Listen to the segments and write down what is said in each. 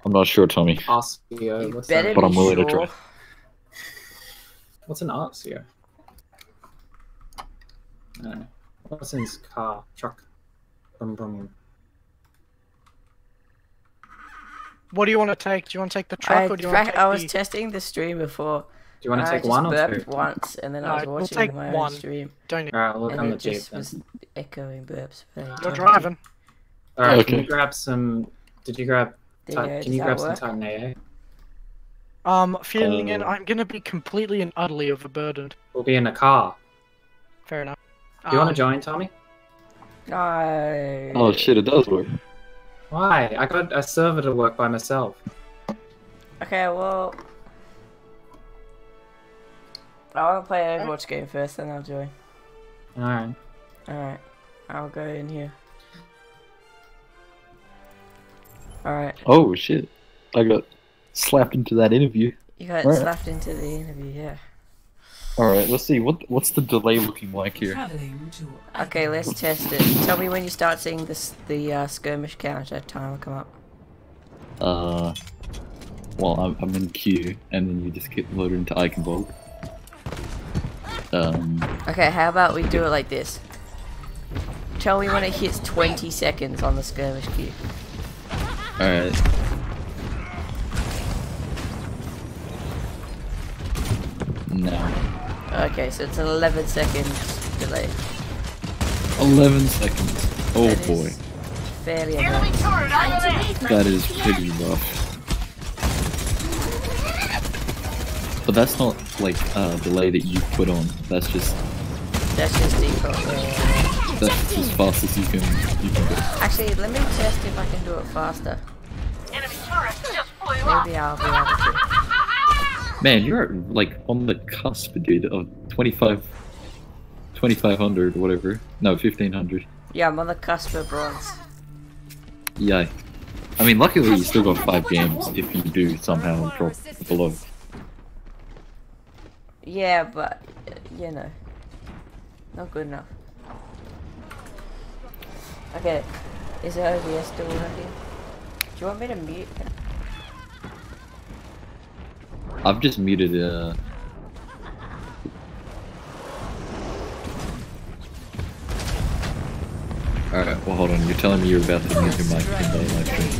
I'm not sure, Tommy, Arcio. You What's better that? but be I'm willing to sure. try. What's an Arcio? I don't know. What's in his car? Truck. Brum, brum. What do you want to take? Do you want to take the truck or do you want to take I was the... testing the stream before. Do you want to I take one or just two? burped once, and then I was No, we'll watching take my own one. stream, Don't need... Alright, look and on the it jeep just then. was echoing burps. You're driving. Alright, Okay. can you grab some... Did you grab... There you go, Can does you that grab some work? Titan AA? Filling in, I'm gonna be completely and utterly overburdened. We'll be in a car. Fair enough. Do you want to join, Tommy? No. Oh shit, it does work. Why? I got a server to work by myself. Okay, well... I want to play an Overwatch game first, then I'll join. Alright. Alright, I'll go in here. Alright, Oh shit, I got slapped into that interview. you got Alright. slapped into the interview, yeah. Alright, let's see, what's the delay looking like here? Traveling to Okay, let's test it. Tell me when you start seeing this, the skirmish counter timer come up. Well, I'm in queue, and then you just get loaded into Eichenwald. Okay, how about we do it like this? Tell me when it hits 20 seconds on the skirmish queue. Alright. No. Okay, so it's an 11 seconds delay. 11 seconds. Oh That boy. is fairly annoying. That is pretty rough. But that's not like delay that you put on. That's just That's just default. that's as fast as you can go. Actually, let me test if I can do it faster. Enemy turret just blew up. Maybe I'll be able to. Man, you're like on the cusp, dude, of 2500 or whatever. No, 1500. Yeah, I'm on the cusp of bronze. Yeah. I mean, luckily you still got 5 games if you do somehow drop below. Yeah, but you know, not good enough. Okay, is the OBS still working? Do you want me to mute? I've just muted Alright, well hold on, you're telling me you're about to mute your mic in the live stream.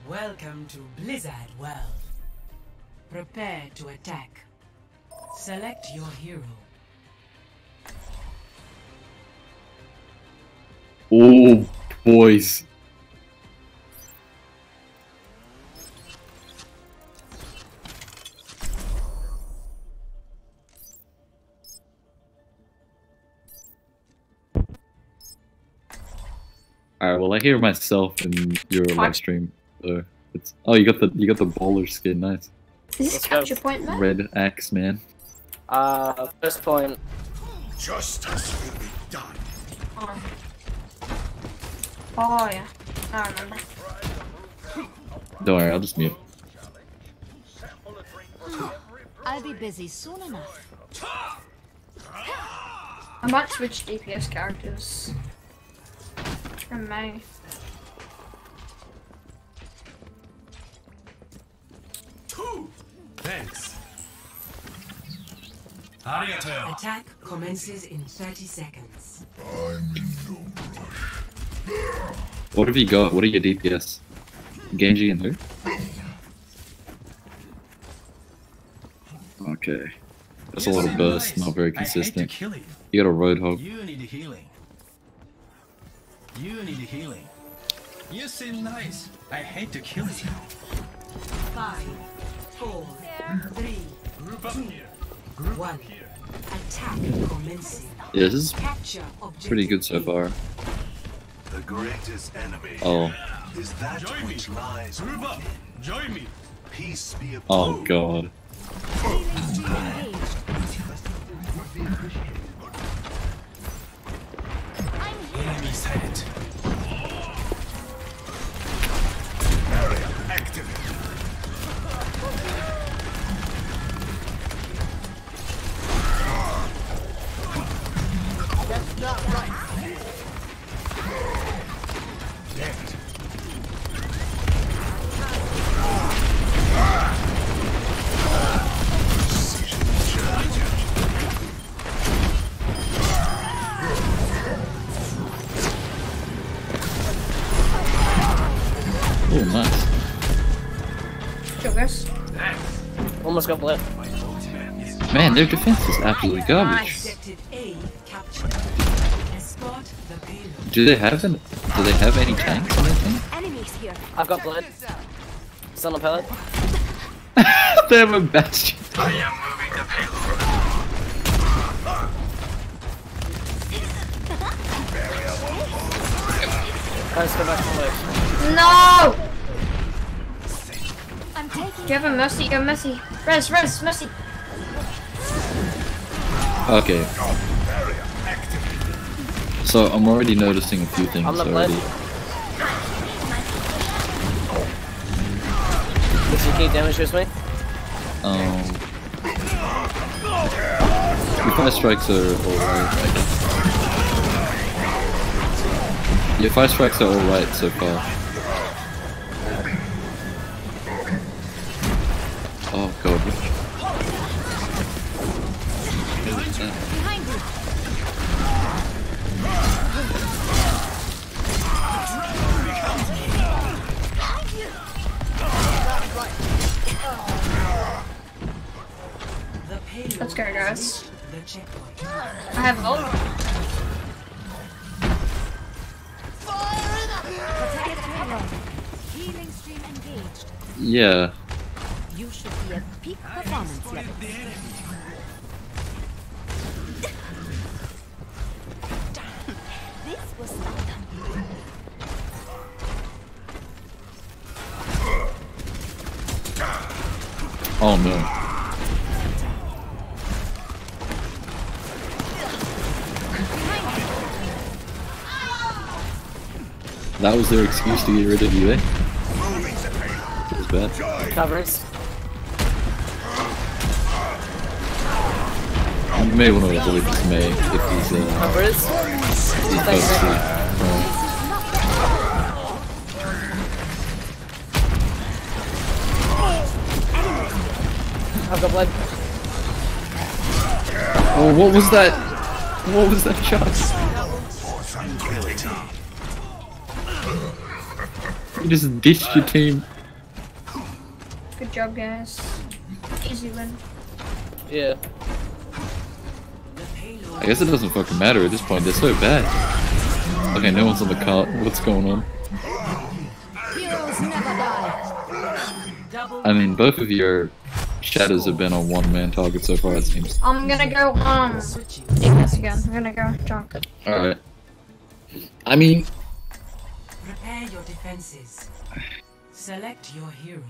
Welcome to Blizzard World. Prepare to attack. Select your hero. Oh, boys. Alright, well I hear myself in your live stream, so it's you got the bowler skin, nice. Is this capture point, man? Red axe man. First point. Justice will be done. Oh yeah, I remember. Don't worry, I'll just mute. I'll be busy soon enough. I might switch DPS characters. From May. Thanks. Arigato. Attack commences in 30 seconds. What have you got? What are your DPS? Genji and who? Okay. That's a lot of burst, not very consistent. You got a Roadhog. You need healing. You need healing. You seem nice. I hate to kill you. 5, 4, 3, Group up here. Group 1. up here. Attack commencing. Yeah, this is Capture objective. pretty good so far. The greatest enemy Oh. is that Join me. which lies Group up. within. Join me. Peace be upon Oh god. Enemy sighted. Barrier activated. Oh, nice. Job, guys. Almost got bled. Man, their defense is absolutely garbage. Nice. Objective A captured. Escort the payload. Do they have any tanks on their team? Enemies here. I've got bled. Stun on pellet. They have a bastion. I am moving the payload. Let's go back to life. No! I'm taking. Do you have a mercy? You have mercy. Res, mercy. Okay. So I'm already noticing a few things I'm not bled. already. Does he keep damage with me? Your fire strikes are alright, I guess. Your fire strikes are alright so far. Oh god. Behind you. The payload. Let's go, guys. The checkpoint. I have ult. Protect the payload. Healing stream engaged. Yeah. You should be at peak performance level. This was fun. Oh no. That was their excuse to get rid of you, eh? That was bad. Covers. You may want to avoid this May if he's Covers. close to I've got bled. Oh, what was that? What was that shot? You just ditched your team. Good job, guys. Easy win. Yeah. I guess it doesn't fucking matter at this point, they're so bad. Okay, no one's on the cart. What's going on? Heroes never die. I mean, both of your shadows have been on one-man target so far, it seems. I'm gonna go, take this again. I'm gonna go junk. Alright. I mean, Prepare your defenses. Select your hero.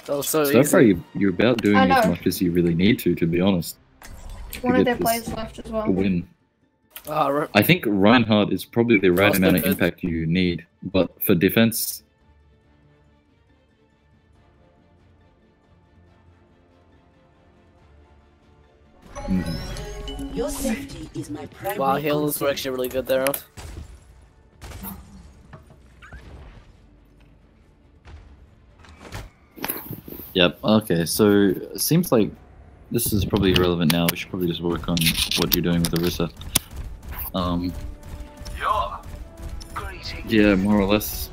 Oh, so so easy. far you're about doing I as know. much as you really need to be honest. One to of get their this players left as well. to win. Right. I think Reinhardt is probably the right That's amount of good. impact you need, but for defense, Your safety is my primary Wow, heals were actually really good there. Yep, okay, so it seems like this is probably irrelevant now. We should probably just work on what you're doing with Orisa. Yeah, more or less.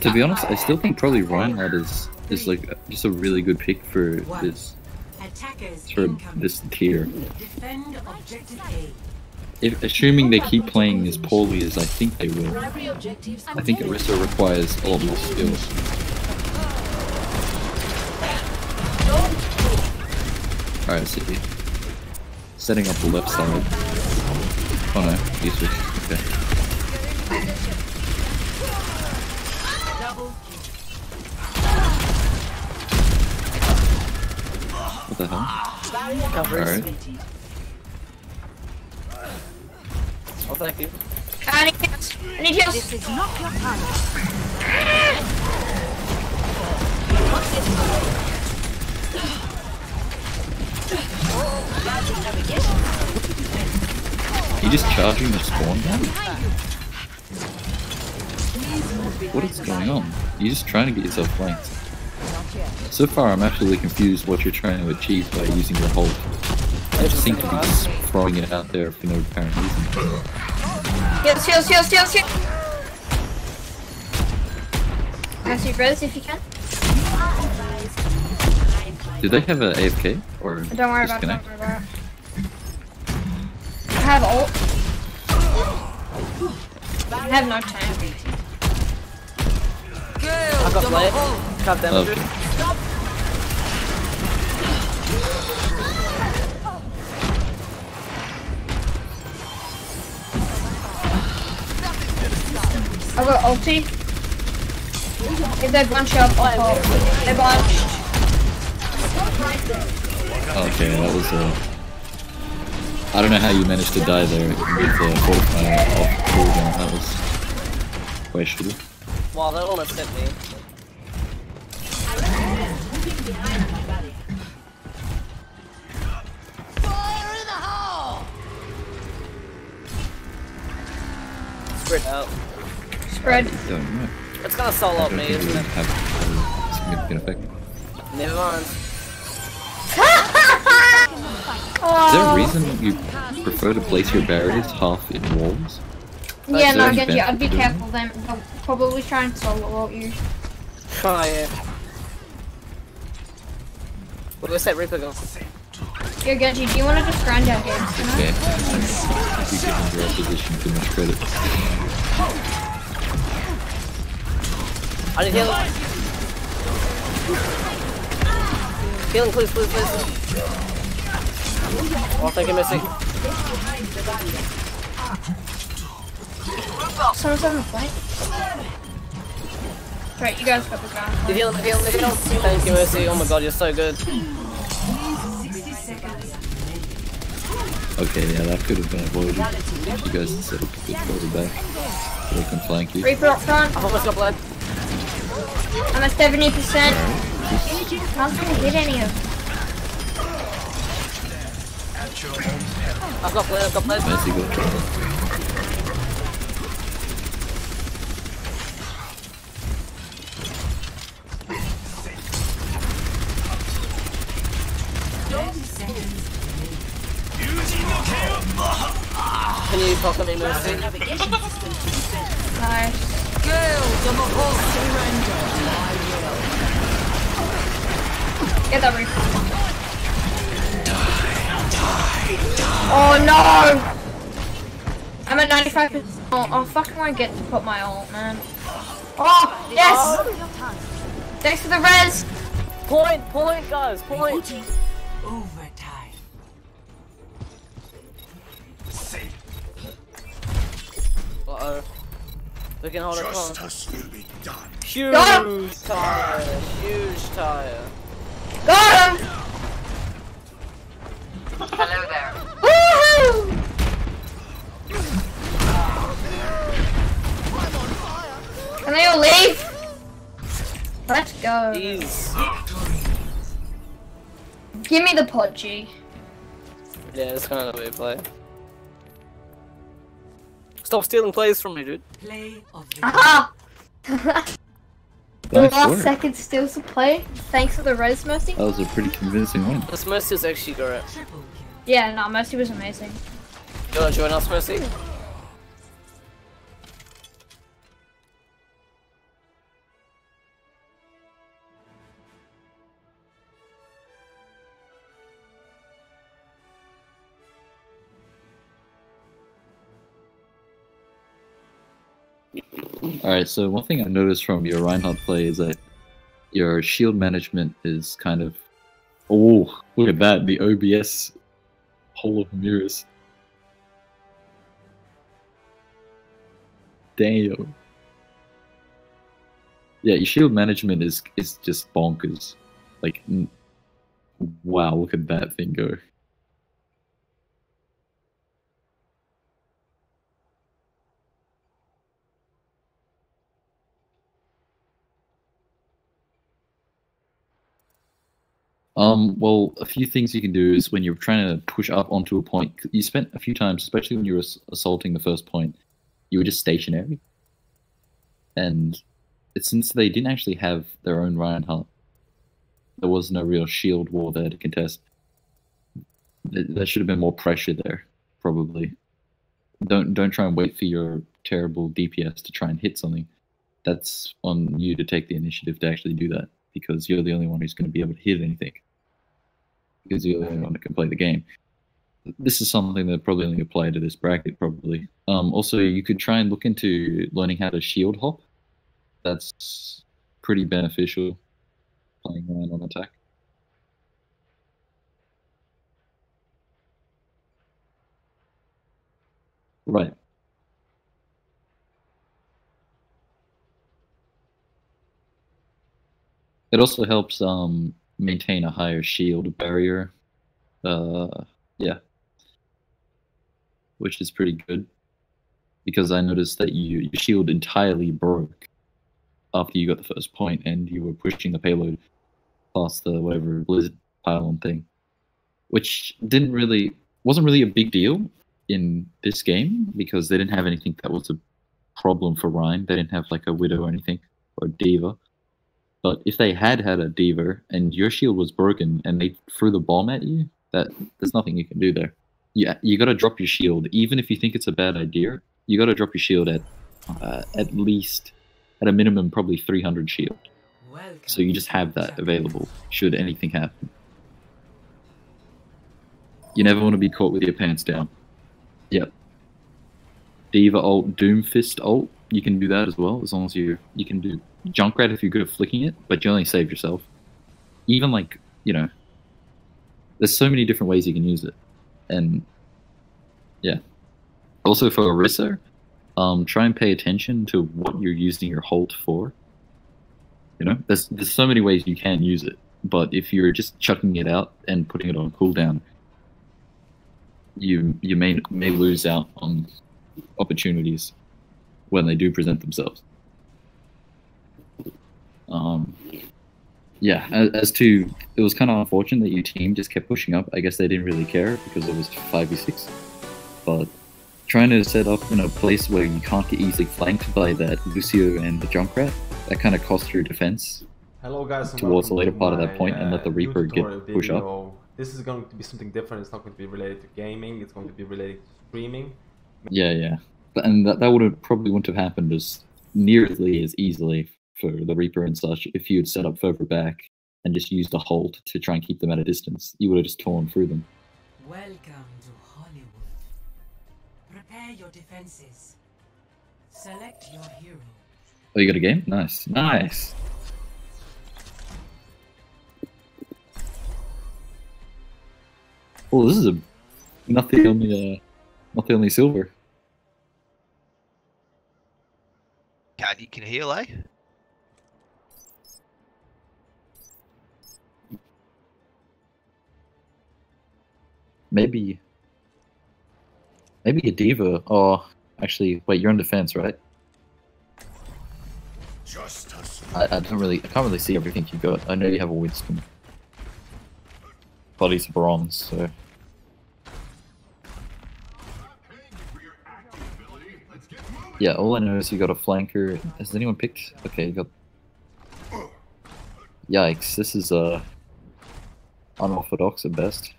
To be honest, I still think probably Reinhardt is like just a really good pick for this Attackers for incoming. this tier. Defend objective A. If assuming they keep playing as poorly as I think they will, Primary objectives I think Orisa requires a lot more skill. Alright, see. Setting up the left side. Oh no, he's switched. Okay. What the hell? Covers. Alright. thank you. I need heals. I need heals. This is not your time. You just charging the spawn down? What is going on? You're just trying to get yourself flanked. So far, I'm absolutely confused what you're trying to achieve by using your hold. You just seem to be just throwing it out there for no apparent reason. Heals, heals, heals, heals, heals. Pass your brothers if you can. Do they have an AFK or Don't worry about it. disconnect? Don't worry about it. I have ult. I have no time. I got play. Can't damage Okay. it. I got ulti. If they bunch up, I'll ult. They bunched. Okay, that was I don't know how you managed to die there with fortifying off cooldown. That was questionable. Wow, that almost hit me. Spread out. Spread. Don't know. It's gonna solo I up don't me, think it isn't would it? have a significant effect. Never mind. Is there a reason you prefer to place your barriers half in walls? Yeah, Is no, there any Genji, I'd be benefit to doing careful then. They'll probably try and solo ult you. Oh yeah. Where's that Reaper go? Yo, Genji, do you want to just grind out games tonight? Yeah, you give your opposition too much credit. I need heal. Healing, please, please, please. Oh, thank you, Missy. Someone's having a fight. Right, you guys got the ground. You heal, heal, heal. Thank you, Mercy. Oh my god, you're so good. Okay, yeah, that could have been avoided if you guys had set up a good further back. So they can flank you. Reaper up front. I almost got blood. I'm at 70%. How's gonna get any of them? I've got blood, I've got blood. Fancy got trouble. Can you talk to me, Mercy? Nice. Get that Reaper. Oh no! I'm at 95%. Oh, I fucking won't get to put my ult, man. Oh, yes! Thanks for the res! Point, point, guys, point! Overtime. Uh-oh. We can hold it close. Justice will be done. Huge tire, huge tire. Got him! Hello there. Woohoo! Can they all leave? Let's go. Jeez. Give me the pod, G. Yeah, it's kind of a weird play. Stop stealing plays from me, dude. Play of the Aha! The Nice last work. second steals the play. Thanks for the res, Mercy. That was a pretty convincing win. This Mercy is actually great. triple kill. Yeah, no, Mercy was amazing. You wanna join us, Mercy? Alright, so one thing I noticed from your Reinhardt play is that your shield management is kind of... Oh, look at that, the OBS hole of mirrors. Damn. Yeah, your shield management is just bonkers. Like, wow, look at that thing go. Well, a few things you can do is when you're trying to push up onto a point, you spent a few times, especially when you were assaulting the first point, you were just stationary. And since they didn't actually have their own Reinhardt, there was no real shield war there to contest. There should have been more pressure there, probably. Don't try and wait for your terrible DPS to try and hit something. That's on you to take the initiative to actually do that, because you're the only one who's going to be able to hit anything. Because you're the only one that can play the game. This is something that probably only apply to this bracket, probably. Also, you could try and look into learning how to shield hop. That's pretty beneficial, playing around on attack. Right. It also helps maintain a higher shield barrier. Yeah. Which is pretty good. Because I noticed that your shield entirely broke after you got the first point and you were pushing the payload past the whatever blizzard pylon thing. Which wasn't really a big deal in this game, because they didn't have anything that was a problem for Rein. They didn't have like a Widow or anything, or a Diva. But if they had a Diva and your shield was broken and they threw the bomb at you, there's nothing you can do there. Yeah, you gotta drop your shield. Even if you think it's a bad idea, you gotta drop your shield at least, at a minimum, probably 300 shield. So you just have that available should anything happen. You never want to be caught with your pants down. Yep. Diva ult, Doomfist ult, you can do that as well, as long as you can do Junkrat if you're good at flicking it, but you only save yourself. Even like, you know, there's so many different ways you can use it. And yeah. Also for Orisa, try and pay attention to what you're using your Holt for. You know, there's so many ways you can use it, but if you're just chucking it out and putting it on cooldown, you may lose out on opportunities when they do present themselves. Yeah, as to, it was kind of unfortunate that your team just kept pushing up. I guess they didn't really care because it was 5v6. But trying to set up in a place where you can't get easily flanked by that Lucio and the Junkrat, that kind of costs your defense. Hello guys, towards the later part of that point and let the Reaper push up. This is going to be something different. It's not going to be related to gaming. It's going to be related to streaming. Yeah. And that probably wouldn't have happened as nearly as easily for the Reaper and such if you had set up further back and just used a hold to try and keep them at a distance. You would have just torn through them. Welcome to Hollywood. Prepare your defenses. Select your hero. Oh, you got a game? Nice. Nice. Oh, this is not the only silver. God, you can heal, eh? Maybe a Diva. Oh, actually, wait, you're on defense, right? I can't really see everything you got. I know you have a Winston. But he's bronze, so. Yeah, all I know is you got a flanker. Has anyone picked? Okay, you got. Yikes! This is unorthodox at best.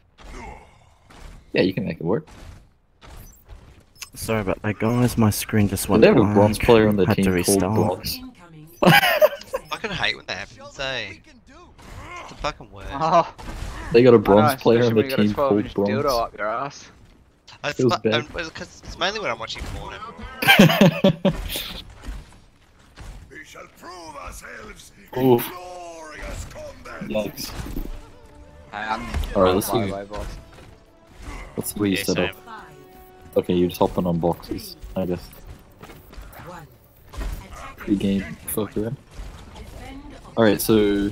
Yeah, you can make it work. Sorry about that, guys. My screen just went. They have a bronze player on their had team to restart. called Bronze. I fucking hate when that happens, eh? It's the fucking worst. Oh. They got a bronze player on the their team called Bronze. Dildo up your ass. It's mainly when I'm watching porn. We shall prove ourselves in glorious combat. Yikes. Alright, let's see. Let's see where you set up. Okay, you're just hopping on boxes, I guess. Pre-game fuck around. Alright, so.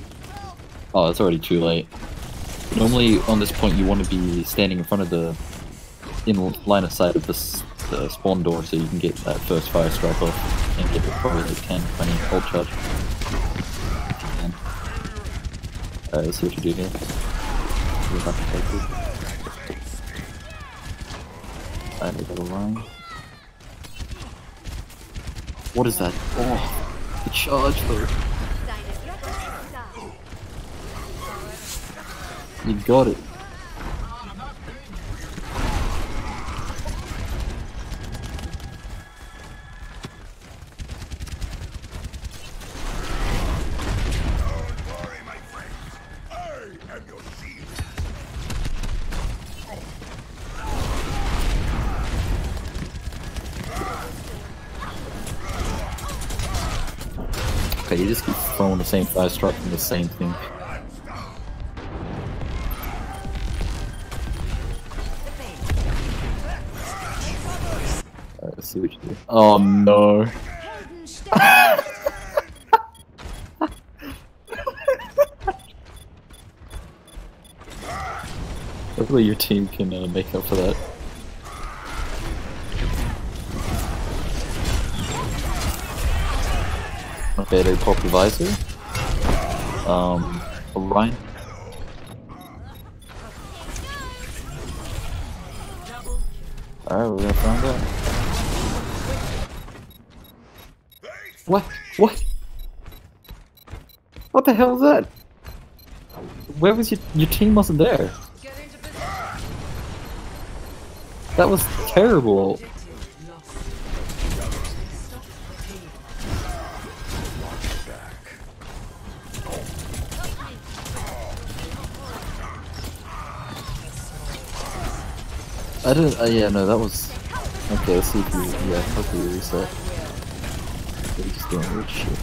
Oh, it's already too late. Normally, on this point, you want to be standing in front of in line of sight of the spawn door so you can get that first fire strike off and get it probably like 10, 20 ult charge. Alright, let's see what you do here. We're about to take it. I need a line. What is that? Oh, the charge for. You got it. Okay, you just keep throwing the same 5-strike from the same thing. Alright, let's see what you do. Oh no! Hopefully your team can make up for that. Okay, they pop the visor. Orion. Alright, we're gonna find out. What? What? What the hell is that? Where was your team wasn't there? That was terrible. I didn't. Yeah, no, that was. Okay, let's see if we. Yeah, hopefully we reset. We're just doing weird shit.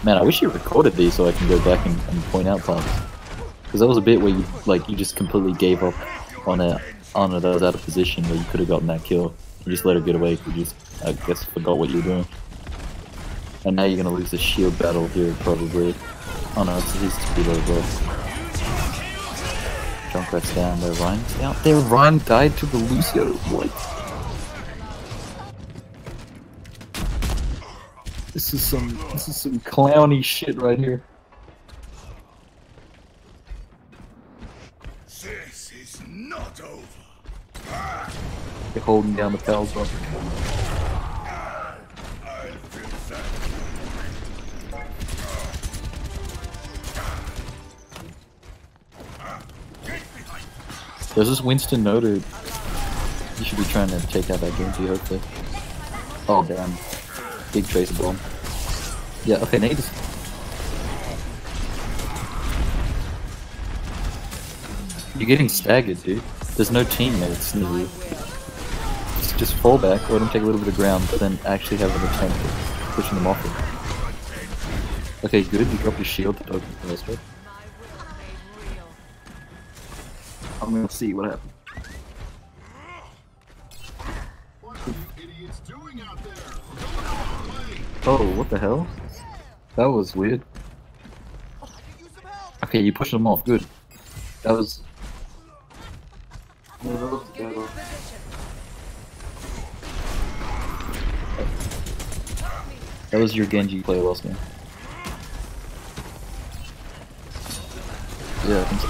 Man, I wish you recorded these so I can go back and point out parts. Because that was a bit where you just completely gave up on it that was out of position where you could have gotten that kill. You just let her get away. You just, I guess, forgot what you were doing. And now you're gonna lose the shield battle here probably. Oh no, it's his speed over. Junkrat's down, their Ryan's down. Their Ryan died to the Lucio. What? This is some clowny shit right here. This is not over. They're holding down the Pals one. Does this Winston know to... You should be trying to take out that Genji, hopefully. Oh damn. Big tracer bomb. Yeah, okay, now you just... You're getting staggered, dude. There's no teammates near you. Just fall back, let them take a little bit of ground, but then actually have an attempt at pushing them off it. Okay, good, you drop your shield to open the rest. I'm gonna see what happens. Oh, what the hell? That was weird. Okay, you pushed them off, good. That was... That was your Genji play last game. Yeah, I think so.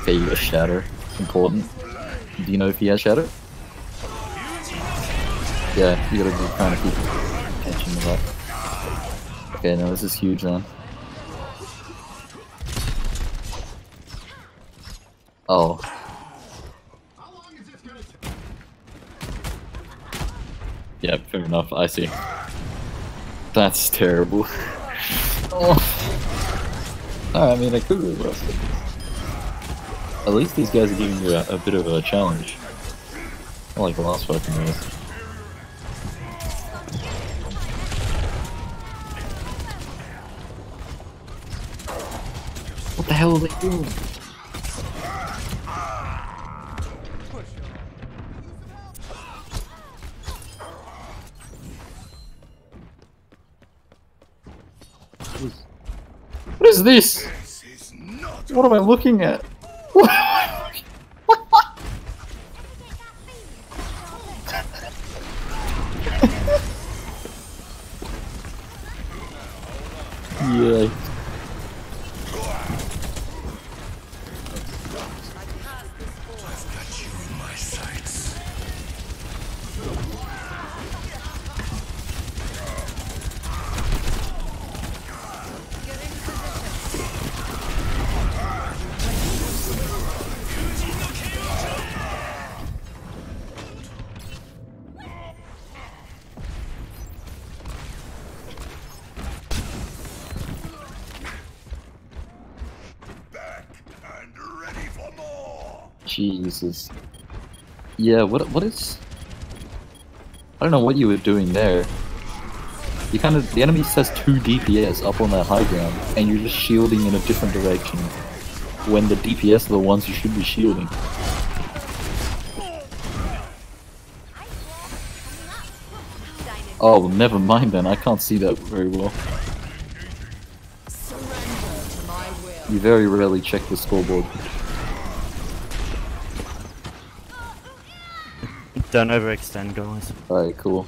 Okay, you got Shatter. Important. Do you know if he has Shatter? Yeah, you gotta be trying to keep catching him up. Okay, now this is huge then. Oh. Yeah, fair enough, I see. That's terrible. Oh. I mean, I could have lost it. At least these guys are giving you a bit of a challenge. Not like the last fucking years. What the hell are they doing? What is this? What am I looking at? What? Yeah. Jesus. Yeah, what is... I don't know what you were doing there. You kind of... The enemy says 2 DPS up on that high ground, and you're just shielding in a different direction. When the DPS are the ones you should be shielding. Oh, never mind then, I can't see that very well. You very rarely check the scoreboard. Don't overextend, guys. Alright, cool.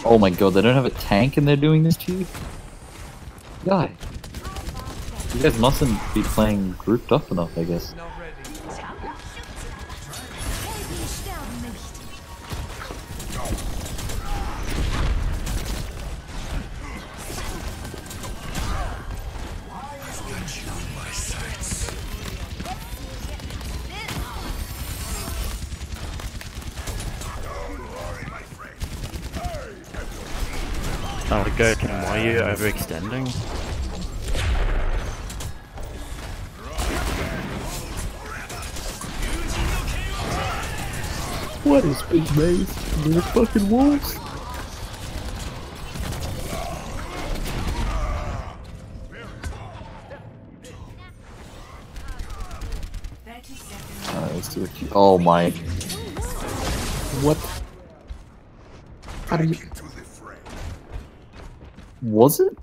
Oh my god, they don't have a tank and they're doing this to you? Guy. You guys mustn't be playing grouped up enough, I guess. Oh, go, Kim, why are you overextending? What is big maze? More fucking wolves? Alright, let's do it. Oh my. What? How do you... Was it?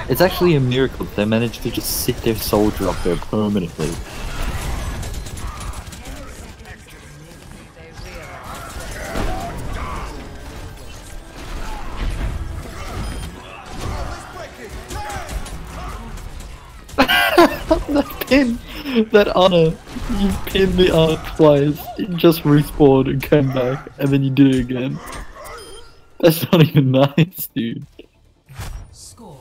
It's actually a miracle that they managed to just sit their soldier up there permanently. That pin! That Ana! You pinned the Ana twice, it just respawned and came back, and then you did it again. That's not even nice, dude. Score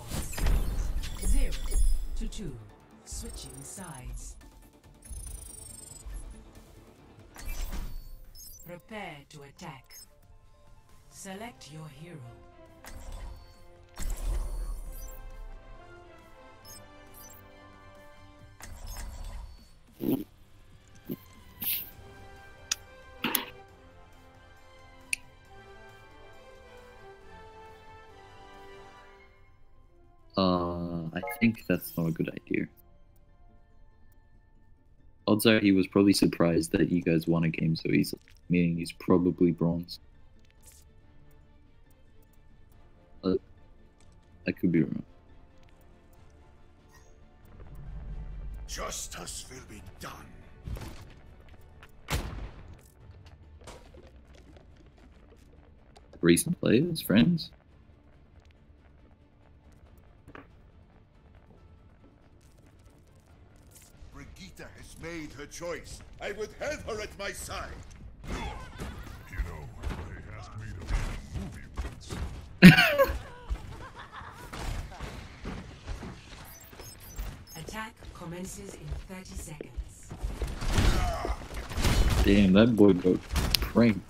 0-2. Switching sides. Prepare to attack. Select your hero. I think that's not a good idea. Odds are he was probably surprised that you guys won a game so easily, meaning he's probably bronze. I could be wrong. Justice will be done. Recent players, friends? Brigitte has made her choice. I would have her at my side. You know, they asked me to be a movie once. Attack commences in 30 seconds. Damn, that boy got pranked.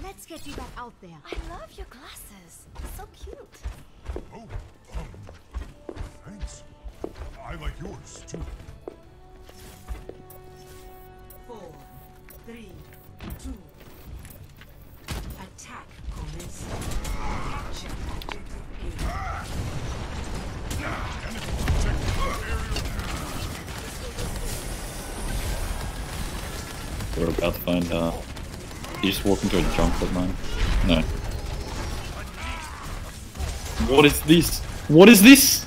Let's get you back out there. I love your glasses. So cute. Oh, thanks. I like yours too. 4, 3, 2. Attack commences. Capture objective A. We're about to find, you just walk into a junket mine? No. What is this? What is this?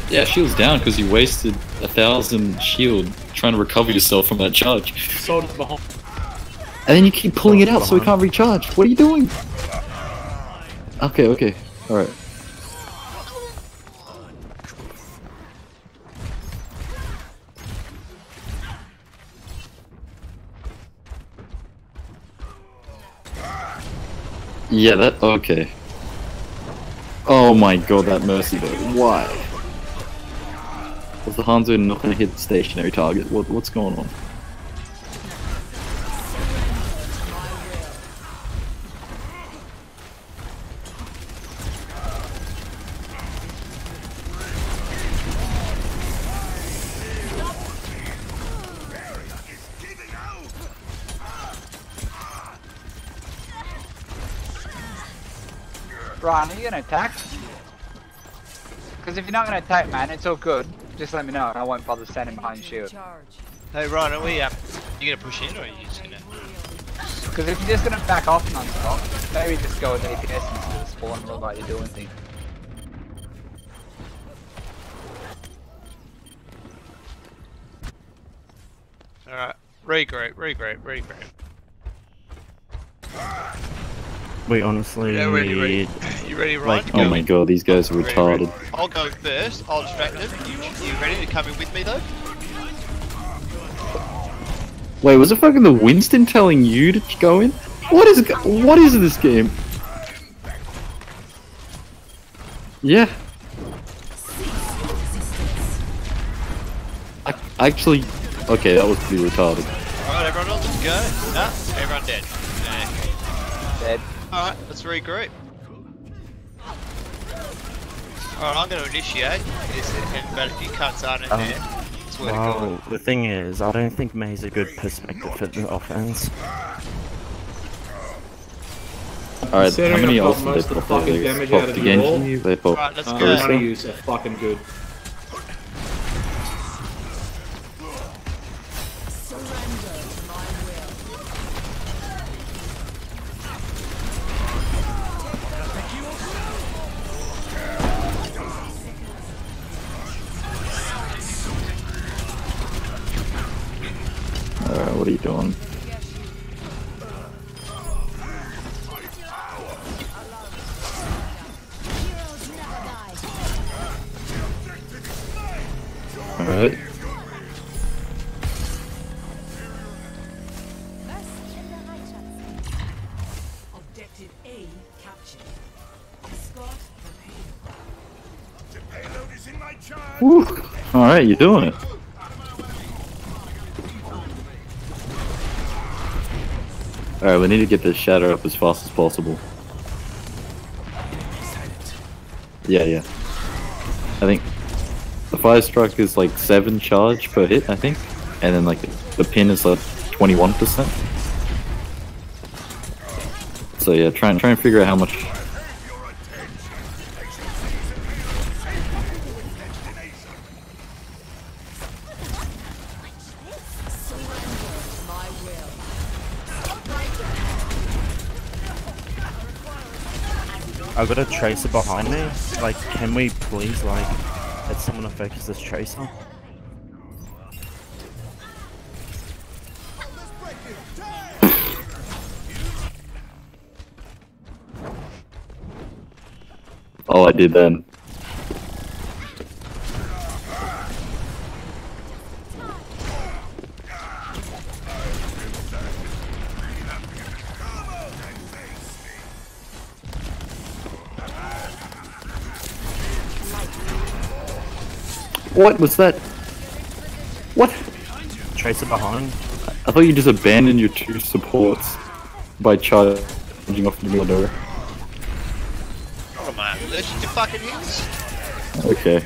Yeah, shield's down because you wasted 1,000 shield trying to recover yourself from that charge. Sword is behind. And then you keep pulling it out so it can't recharge. What are you doing? Okay, okay. Alright. Yeah, that... okay. Oh my god, that Mercy though. Why? Was the Hanzo not gonna hit the stationary target? What's going on? Ryan, are you gonna attack? Because if you're not gonna attack, man, it's all good. Just let me know and I won't bother standing behind shield. Hey Ryan, are we you gonna push in or are you just gonna... Because if you're just gonna back off non-stop, maybe just go with APS instead of spawn and look like you're doing things. Alright, regroup. We honestly Yeah, ready. need... You ready, Ryan? Oh my god, these guys are retarded. I'll go first, I'll distract them. You ready to come in with me though? Wait, was it fucking the Winston telling you to go in? What is this game? Yeah. Actually, okay, that was pretty retarded. Alright, everyone else, let's go. Nah, everyone dead. Okay. Dead. Alright, let's regroup. Alright, I'm going to initiate this, but if you cuts aren't in there, it's where to go. Well, the thing is, I don't think May's a good perspective for the offense. Alright, how many I've got ults most did of they the pop? fucking They damage out popped of the again? wall. They popped. Alright, let's The go. money use are fucking good. Alright, what are you doing? Alright. Objective A captured. Escort The payload is in my charge. Woo! Alright, you're doing it. Alright, we need to get this shatter up as fast as possible. Yeah, yeah. I think the fire strike is like 7 charge per hit, I think. And then like the pin is like 21%. So yeah, try and figure out how much. I've got a Tracer behind me. Like, can we please, like, get someone to focus this Tracer? Oh, I did then. What was that? What? Tracer behind. I thought you just abandoned your 2 supports by charging off the middle of nowhere. What am I, allergic to fucking hits? Okay.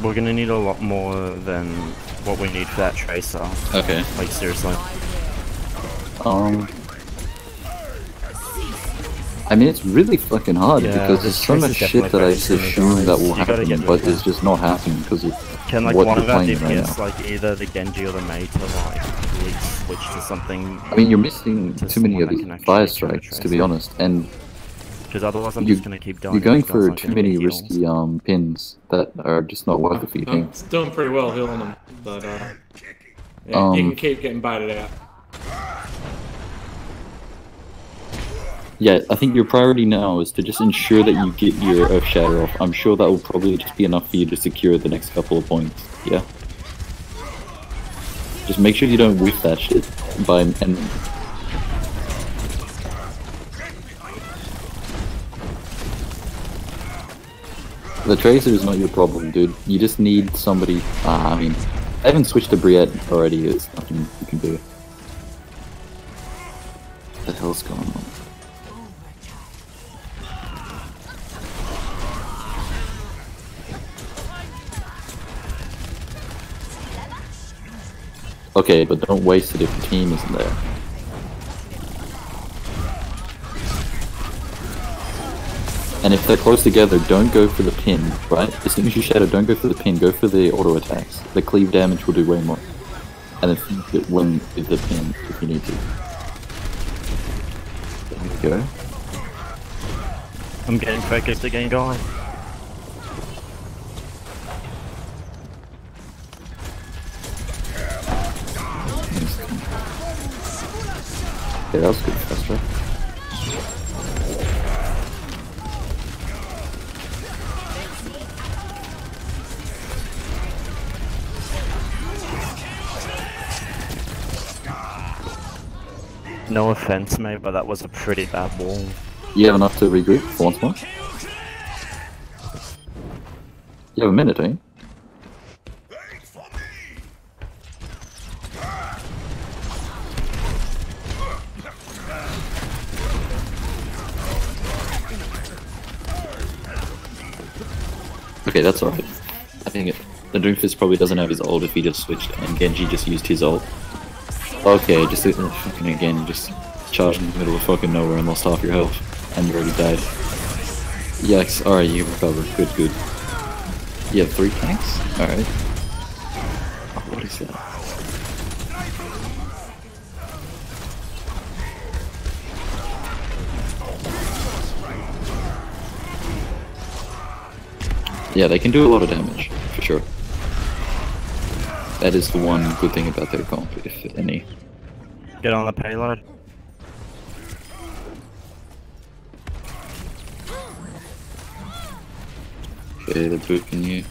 We're gonna need a lot more than what we need for that Tracer. Okay. Like, seriously. I mean, it's really fucking hard Yeah, because there's so this much is shit that I just definitely assume that will you gotta happen, get but rid it's just not happening because of Can like what one you're of our playing right DPS, now. like either the Genji or the Mei, to like please switch to something? I mean, you're missing too many of someone that these can actually fire kill a strikes, to be Tracer. honest, and Because otherwise I'm you- just gonna keep dying. you're going because for I'm too gonna many get heals. risky pins that are just not worth it for your team. It's doing pretty well healing them, but yeah, you can keep getting baited out. Yeah, I think your priority now is to just ensure that you get your Earth Shatter off. I'm sure that will probably just be enough for you to secure the next couple of points. Yeah. Just make sure you don't whiff that shit and the Tracer is not your problem, dude. You just need somebody. I mean, I haven't switched to Briette already. There's nothing you can do. What the hell's going on? Okay, but don't waste it if the team isn't there. And if they're close together, don't go for the pin, right? As soon as you shadow, don't go for the pin, go for the auto attacks. The cleave damage will do way more. And then win with the pin if you need to. There we go. I'm getting focused again, guys. Yeah, that was good, that's right. No offense, mate, but that was a pretty bad wall. You have enough to regroup for once more? You have a minute, don't you? Okay, that's alright. I think the Doomfist probably doesn't have his ult if he just switched and Genji just used his ult. Okay, just fucking again, just charged in the middle of fucking nowhere and lost half your health, and you already died. Yikes, alright, you recovered. Good, good. You have 3 tanks? Alright. Oh, what is that? Yeah, they can do a lot of damage, for sure. That is the one good thing about their comp, if any. Get on the payload. Okay, they're booking you.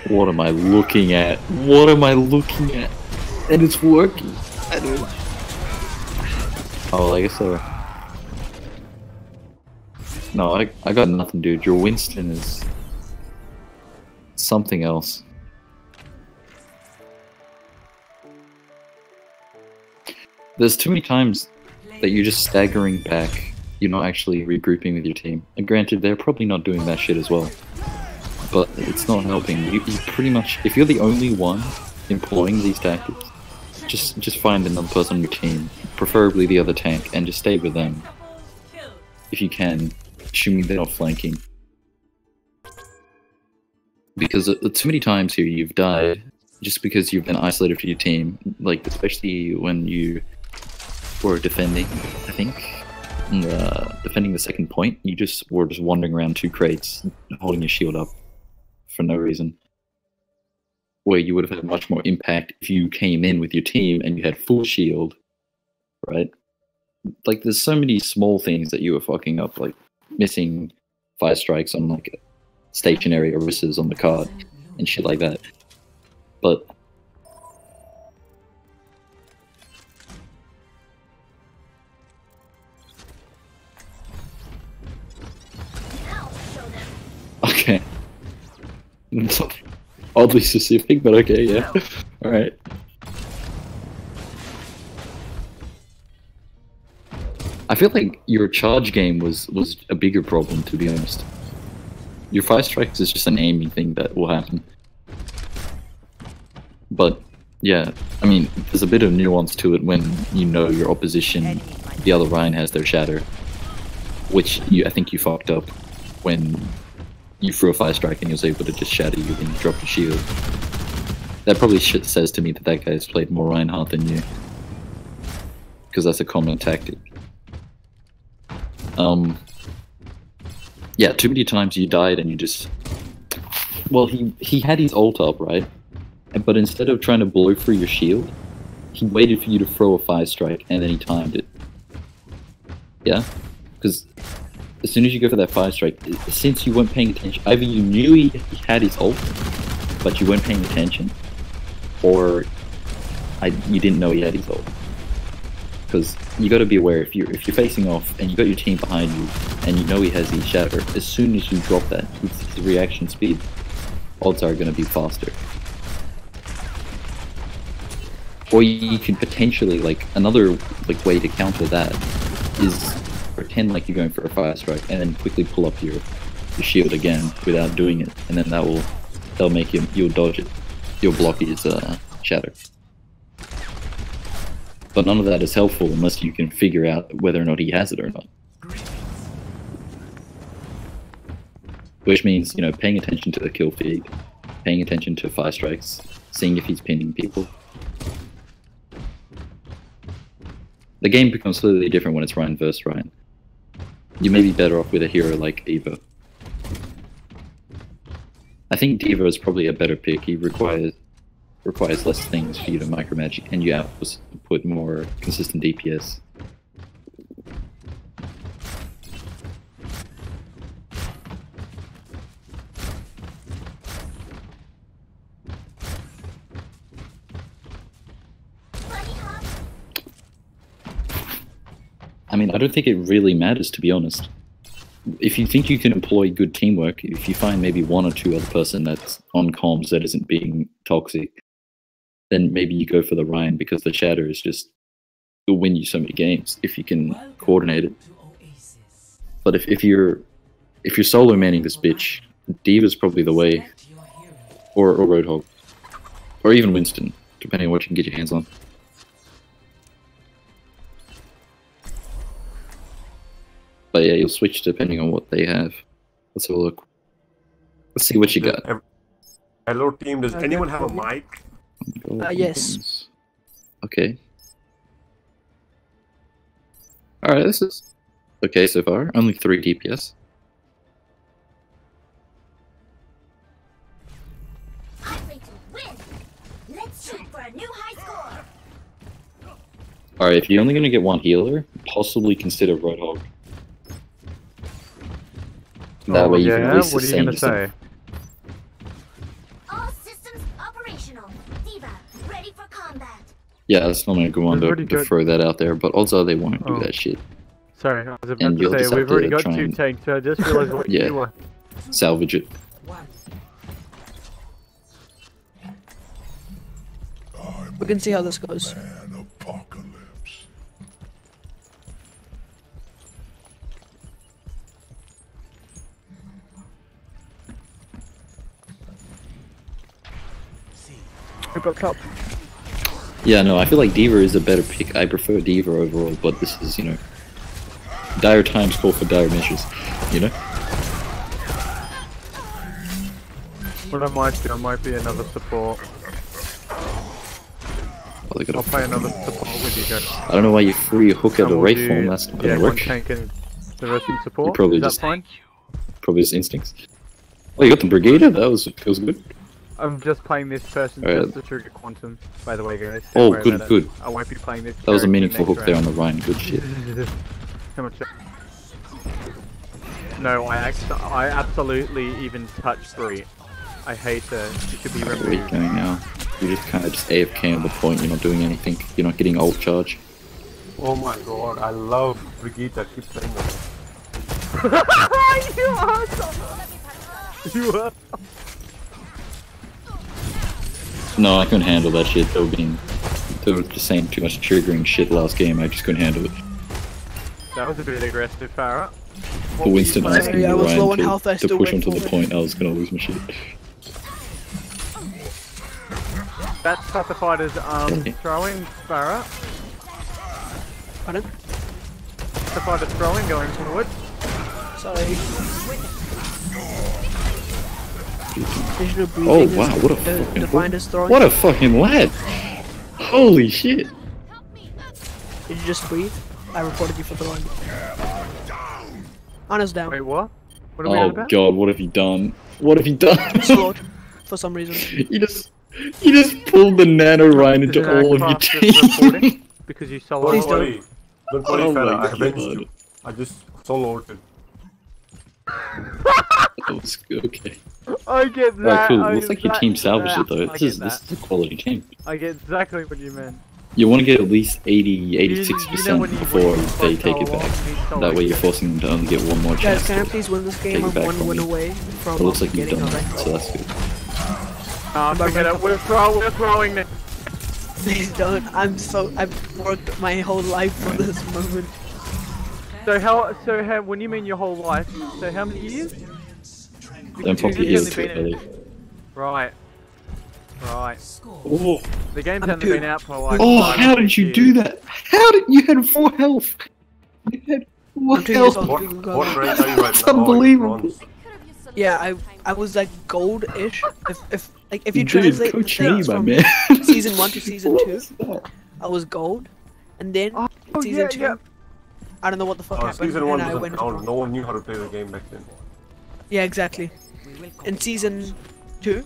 What am I looking at? What am I looking at? And it's working. I don't... Oh, I guess so. No, I got nothing, dude. Your Winston is something else. There's too many times that you're just staggering back. You're not actually regrouping with your team. And granted, they're probably not doing that shit as well. But it's not helping. You pretty much, if you're the only one employing these tactics, just find another person on your team, preferably the other tank, and just stay with them. If you can, assuming they're not flanking. Because too many times here you've died just because you've been isolated from your team, like especially when you were defending, I think, defending the second point, you just were just wandering around 2 crates, holding your shield up for no reason. Where you would have had much more impact if you came in with your team and you had full shield, right? Like, there's so many small things that you were fucking up, like missing fire strikes on like stationary Orisas on the card and shit like that. But okay. Oddly specific, but okay, yeah. Alright. I feel like your charge game was a bigger problem, to be honest. Your 5 strikes is just an aiming thing that will happen. But Yeah, I mean, there's a bit of nuance to it when you know your opposition, the other Ryan has their shatter, which I think you fucked up when you threw a 5-strike and he was able to just shatter you and drop your shield. That probably says to me that that guy's played more Reinhardt than you, because that's a common tactic. Yeah, too many times you died and you just... Well, he had his ult up, right? But instead of trying to blow through your shield, he waited for you to throw a 5-strike and then he timed it. Yeah? Because as soon as you go for that 5-strike, since you weren't paying attention, either you knew he had his ult, but you weren't paying attention, or you didn't know he had his ult. Because you got to be aware, if you're facing off and you got your team behind you and you know he has his shatter, as soon as you drop that, his reaction speed, odds are going to be faster. Or you can potentially, like, another way to counter that is pretend like you're going for a 5-strike and then quickly pull up your shield again without doing it, and then that'll make you'll dodge it. You'll block his shatter. But none of that is helpful unless you can figure out whether or not he has it or not. Which means, you know, paying attention to the kill feed, paying attention to 5-strikes, seeing if he's pinning people. The game becomes slightly different when it's Ryan versus Ryan. You may be better off with a hero like D.Va. I think D.Va is probably a better pick. He requires less things for you to micromanage, and you output more consistent DPS. I mean, I don't think it really matters, to be honest. If you think you can employ good teamwork, if you find maybe one or two other person that's on comms that isn't being toxic, then maybe you go for the Ryan, because the shatter is just, it'll win you so many games if you can coordinate it. But if you're solo manning this bitch, D.Va's probably the way, or Roadhog, or even Winston, depending on what you can get your hands on. But yeah, you'll switch depending on what they have. Let's have a look. Let's see what you got. Hello team, does anyone have a mic? Yes. Okay. Alright, this is okay so far. Only 3 DPS. I'm ready to win. Let's shoot for a new high score. Alright, if you're only going to get one healer, possibly consider Roadhog. That way you can at least what are you gonna say? All systems operational. D.Va, ready for combat. Yeah, that's not a good one to throw that out there, but odds are they won't do that shit. Sorry, I was about to say, we've already got 2 tanks, so I just realized what you were. Salvage it. We can see how this goes. Top. Yeah, no, I feel like D.Va is a better pick. I prefer D.Va overall, but this is, you know, dire times call for dire measures, you know? What I might do, I might be another support. I'll play another support with you guys. I don't know why you threw your hook at a Wraith form, that's not gonna work. One tank and the rest in support. You probably is just, that fine? Probably just instincts. Oh, you got the Brigadier? That feels good. I'm just playing this person just to trigger Quantum, by the way, guys. Oh, good. I won't be playing this. That was a meaningful hook there on the Ryan. Good shit. How much? No, I absolutely even touched 3. I hate her. She should be removed. Where are you going now? You're just kind of just AFK on the point. You're not doing anything. You're not getting ult charge. Oh my god, I love Brigitte. Keep playing with her. You are so... You are... No, I couldn't handle that shit. They were just saying too much triggering shit last game. I just couldn't handle it. That was a bit aggressive, Farah. For Winston asking me Ryan to push onto the point, I was gonna lose my shit. That's classified as throwing, Barra. Pardon? Classified as throwing going forward. Sorry. Visual breathing Oh is wow, what a fucking defined as throwing. what a fucking lad! Holy shit! Did you just breathe? I reported you for throwing. Anna's down. Wait, what? What are we on Oh about? god, what have you done? What have you done? Slowed for some reason. You just pulled the nano Ryan into Isn't that all of your classed as team. reporting? Because you solo. Don't worry. Don't worry, Oh fella. my I avenged God. you. I just soloed it. That was good, okay. I get that. Alright, cool. I Looks like your that- team salvaged that. it though. I This get is that. a quality game. I get exactly what you meant. You want to get at least 80, You 86% know when you before play they take it solo, back. you need solo. That way you're forcing them to only get one more Guys, chance can I to please win this game? take it I'm back one from win you. away from It looks like you've getting done a rank. that, so that's good. Forget it. We're throwing it. Please don't. I've worked my whole life for this moment. So how, when you mean your whole life, so how many years? Don't pop your You've ears only to it, been in- Ellie. Right. Right. Oh. The game's I'm only two. been out for like. Oh, 5 how did you years. do that? How did you had 4 health? You had 4 I'm 2 years health. old. What rank are you right That's now? Oh, unbelievable. bronze. Yeah, I was like gold-ish. If you Dude, translate the Coach E, things my from man. season 1 to season What 2, was that? I was gold, and then Oh, season yeah, 2, yeah. I don't know what the fuck Oh, happened, season 1 and I doesn't went count. bronze. No one knew how to play the game back then. Yeah, exactly. In season 2,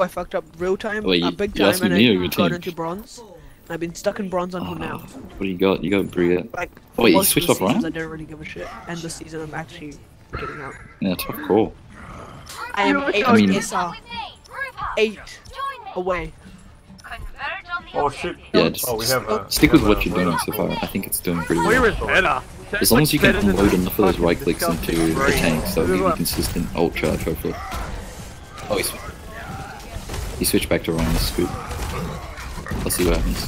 I fucked up real time, Wait, big you time, asking and me or I your got team? into bronze. And I've been stuck in bronze until now. What do you got? You got Bria. Like, Oh, wait, you most of switched the off seasons Ryan? I don't really give a shit, and this season I'm actually getting out. Yeah, tough call. I am I 8 mean- SR. 8 away. Oh shit. Yeah, just Oh, we have stick with what you're doing so far. I think it's doing pretty well. We're better. As long as you can Better than unload the enough of those fucking right clicks into disgusting the brain. tanks, that'll give you Look. consistent ult charge, hopefully. Oh, he switched back to Ryan's scoop. Let's see what happens.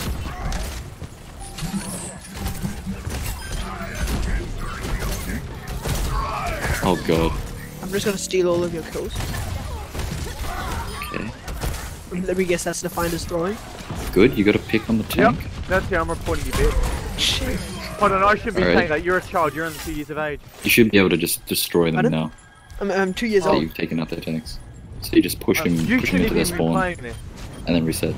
Oh god. I'm just gonna steal all of your kills. Okay. Let me guess that's defined as throwing. Good, you got a pick on the Yep. tank. That's how I'm reporting you, bitch. Shit. Hold on, I should be Alright. saying that. You're a child. You're only 2 years of age. You should be able to just destroy them Pardon? now. I'm 2 years So old. you've taken out their tanks. So you just push them, You push them shouldn't into their even be spawn, playing this. and then reset.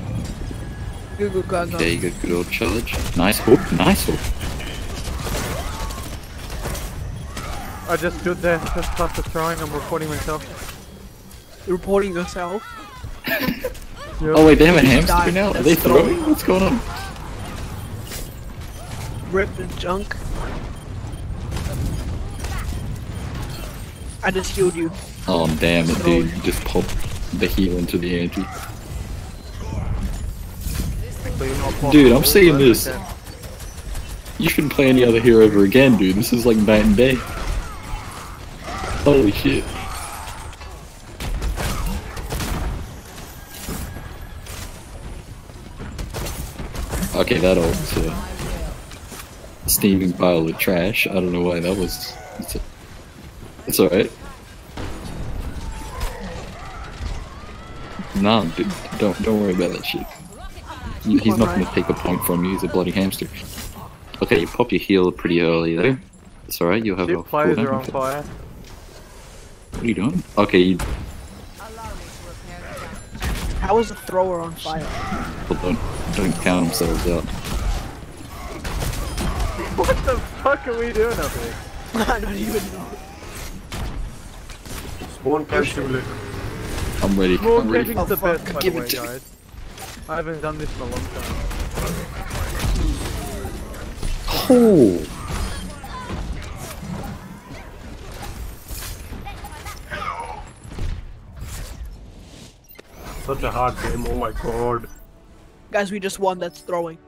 Google Gaga. There you go, good old charge. Nice hook, nice hook. I just stood there, just after throwing. I'm reporting myself. Reporting yourself. Oh wait, they have a hamster Die. now? Are That's they throwing. throwing? What's going on? Rip the junk. I just healed you. Oh damn it, dude! You just popped the heal into the ante. Dude, I'm seeing this. You shouldn't play any other hero ever again, dude. This is like night and day. Holy shit. Okay, that ult's a steaming pile of trash. I don't know why that was. It's alright. Nah, dude, don't worry about that shit. He's not gonna take a point from you. He's a bloody hamster. Okay, you pop your heal pretty early though. It's alright. You'll have a Ship players cooldown. are on fire. What are you doing? Okay, you How is the thrower on fire? people don't count themselves out. What the fuck are we doing up here? I don't even know. Spawn cash simulator. I'm ready. Small I'm ready. cashing's the fuck, best, by the give way, it to me. guys. I haven't done this in a long time. Oh. Such a hard game, oh my god. Guys, we just won. That's throwing.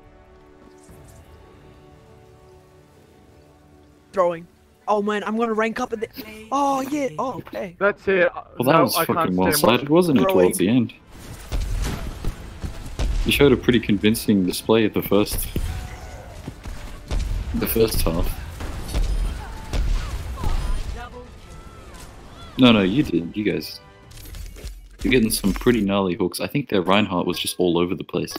Throwing. Oh man, I'm gonna rank up at the. Oh yeah. Oh okay. That's it. Well, that was fucking well-sided, wasn't it, towards the end? You showed a pretty convincing display at the first half. No, you did. You guys. You're getting some pretty gnarly hooks. I think their Reinhardt was just all over the place.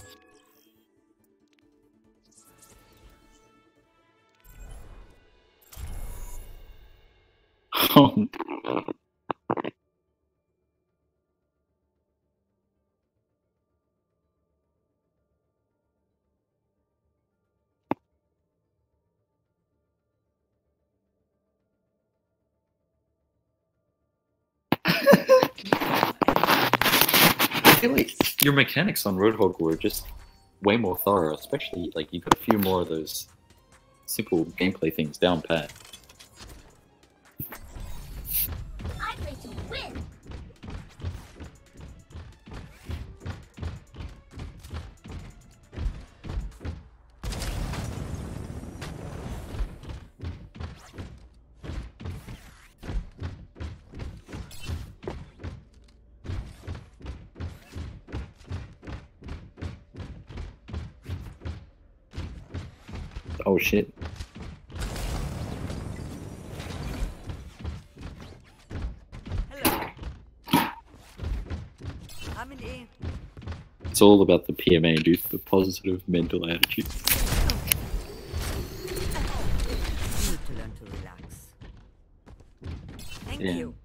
Oh. I feel like your mechanics on Roadhog were just way more thorough, especially like you got a few more of those simple gameplay things down pat. I play to win. Oh shit. I'm in A. It's all about the PMA, dude. The positive mental attitude. You need to learn to relax. Thank Yeah. you.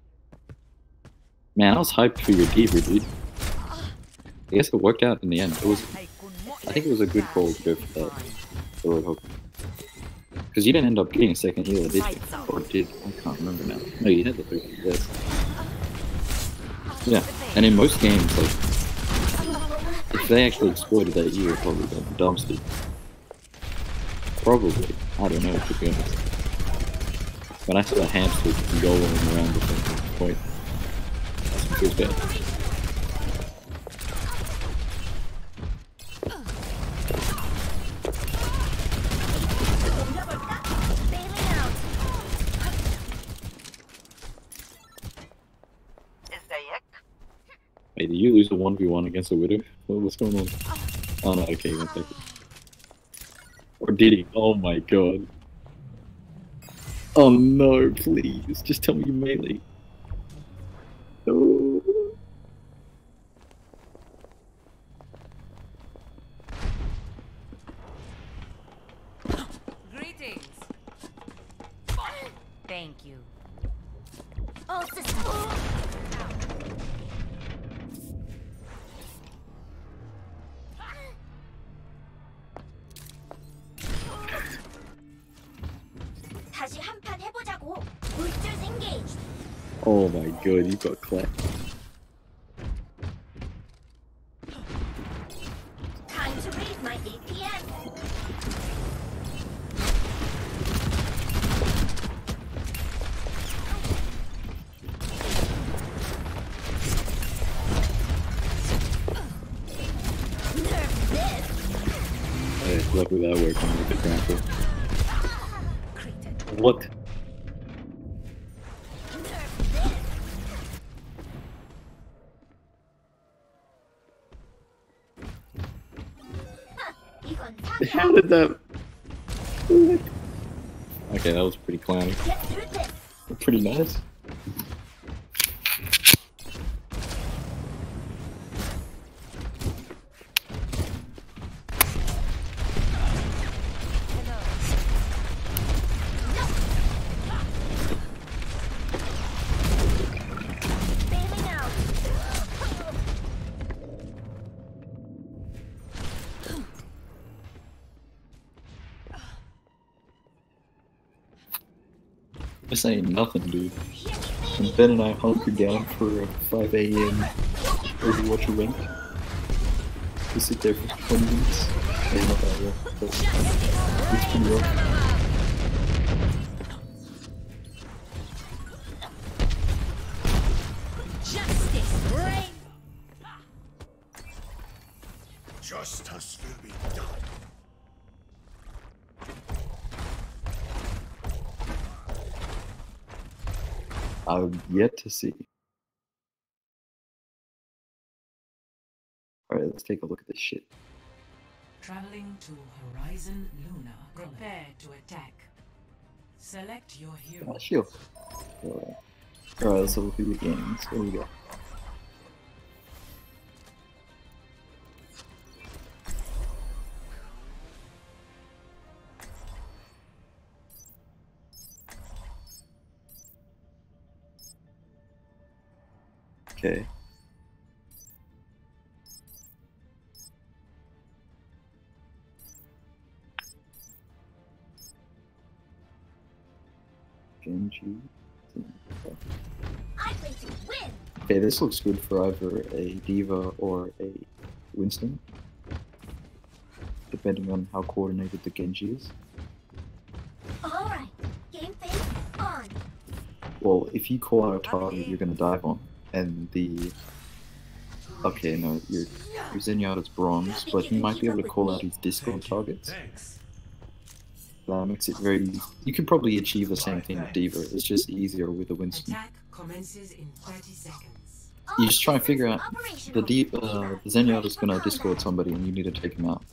Man, I was hyped for your D.Va, dude. I guess it worked out in the end. It was, I think it was a good call to go for that. The Roadhog. Because you didn't end up getting a second healer, did you? Or did? I can't remember now. No, you had the 3 yes. Yeah, and in most games, like, if they actually exploited that, you would probably got dumpstered. Probably. I don't know, to be honest. When I saw a hamster going around the point, that's what feels bad. Wait, did you lose a 1v1 against a Widow? What's going on? Oh no, okay, one second. Or did he? Oh my god. Oh no, please, just tell me you melee. No. Greetings. Thank you. Oh, sister. 다시 한판 해보자고. Boosters engaged. Oh my god, you got clapped. Time to raise my APM. Hey, luckily that worked on the grapple. What? How did that? What? Okay, that was pretty clowny. Pretty nice. This ain't nothing, dude. And Ben and I hunkered down for a 5 AM Overwatch event. We sit there for 20 minutes. Hey, not that rough, but it's pretty rough. Justice reigns. Justice will be done. I've yet to see. Alright, let's take a look at this shit. Traveling to Horizon Luna. Prepare to attack. Select your hero. Oh, shield. Alright, let's have a look at the games. What do we got? Okay. Genji. Okay, this looks good for either a D.Va or a Winston, depending on how coordinated the Genji is. Alright, game face on. Well, if you call out a target you're gonna dive on, and the... Okay, no, your Zenyatta's bronze, but you might be able to call out his Discord targets. That makes it very easy. You can probably achieve the same thing with D.Va, it's just easier with a Winston. Commences in 30 seconds. You just try and figure out the Zenyatta's gonna Discord somebody and you need to take him out.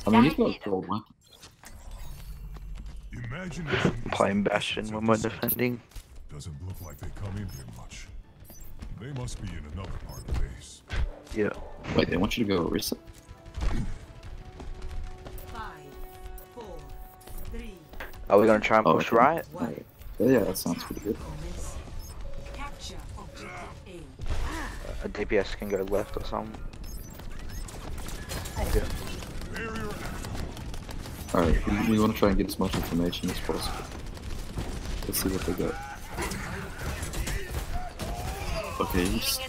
I mean, you've got a gold weapon. Playing Bastion when we're defending. Doesn't look like they come in here much. They must be in another part of the base. Yeah. Wait, they want you to go Orisa? 5, 4, 3. Are we gonna try and push right? Yeah, that sounds pretty good. Capture objective A. A DPS can go left or something. Yeah. Alright, we want to try and get as much information as possible. Let's see what they got. Okay, just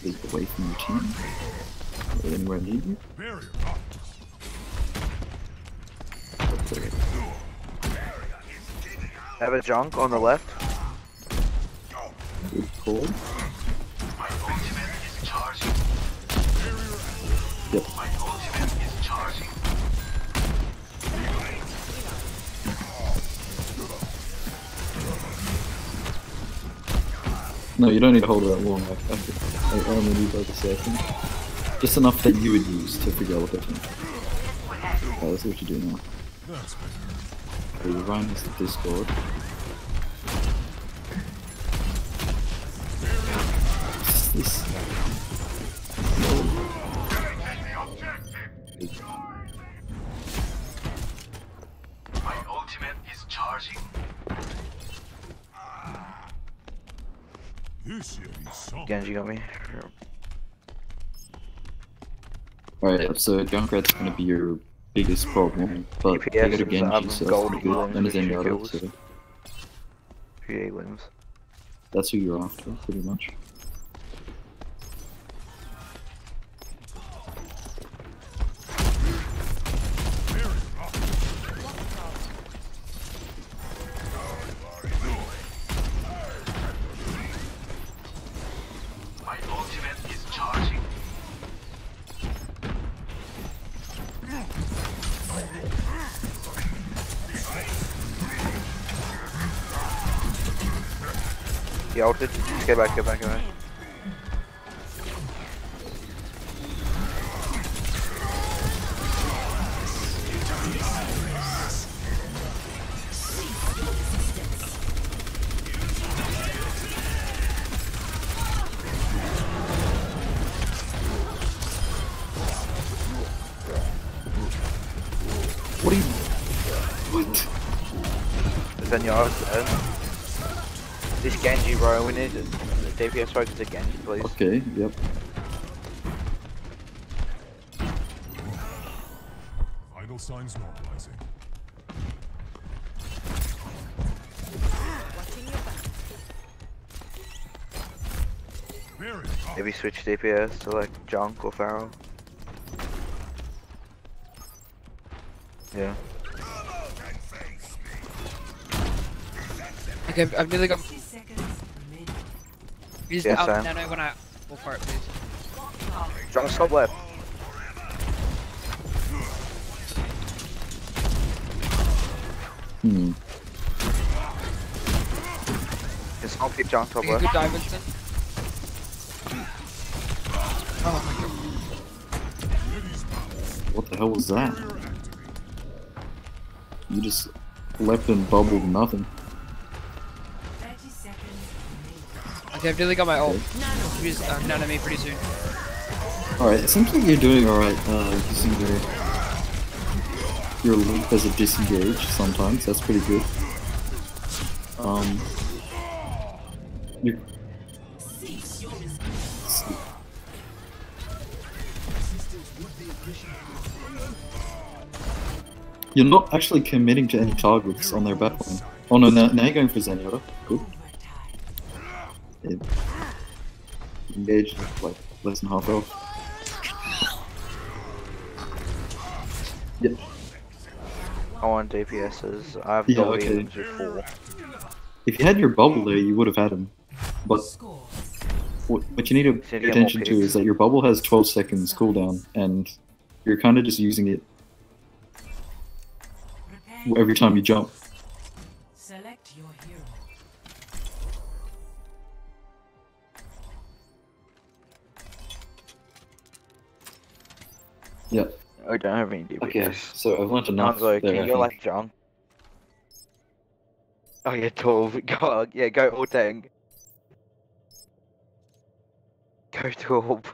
leave away from your team. Are they anywhere near you? Okay. Have a junk on the left. Good call. Yep. No, you don't need to hold it that long. I only need like a second. Just enough that you would use to figure out what they're doing. Okay, let's see what you do now. Okay, your Ryan is the Discord. This. My ultimate is charging. Genji got me. Alright, so Junkrat's gonna be your biggest problem, but they got a Genji, so that's pretty good. And a Zenyatta, so... PA limbs. That's who you're after, pretty much. My ultimate is charging. He ulted. Get back, get back, get back. What are you... What? Zenyatta's dead. This Genji, bro, we need the DPS focus to Genji, please. Okay, yep. Vital signs normalizing. Maybe switch DPS to like Junk or Pharaoh. Yeah. Okay, I've nearly got. Use Yeah, the Sam. nano when I go for it, please. Junk stop left. Hmm. Just I'll keep Junk top Take a left. good dive, Winston. Oh my god. What the hell was that? You just leapt and bubbled nothing. Okay, I've nearly got my ult. Use nano me pretty soon. Alright, it seems like you're doing alright using your loop as a disengage sometimes, that's pretty good. You're You're not actually committing to any targets on their backline. Oh no, now you're going for Zenyatta. Good. Yeah. Engaged, like, less than half health. Yep. I want DPSs. I have Yeah, Dolby okay. into 4. If you had your bubble there, you would have had him. But what you need to pay attention to is that your bubble has 12 seconds cooldown, and you're kind of just using it every time you jump. Select your hero. Yep. I don't have any DPS. Okay, so I've learned enough Hanzo, there, can I you go think. like Jung? Oh yeah, 12. Go, yeah, go all tank. Go 12.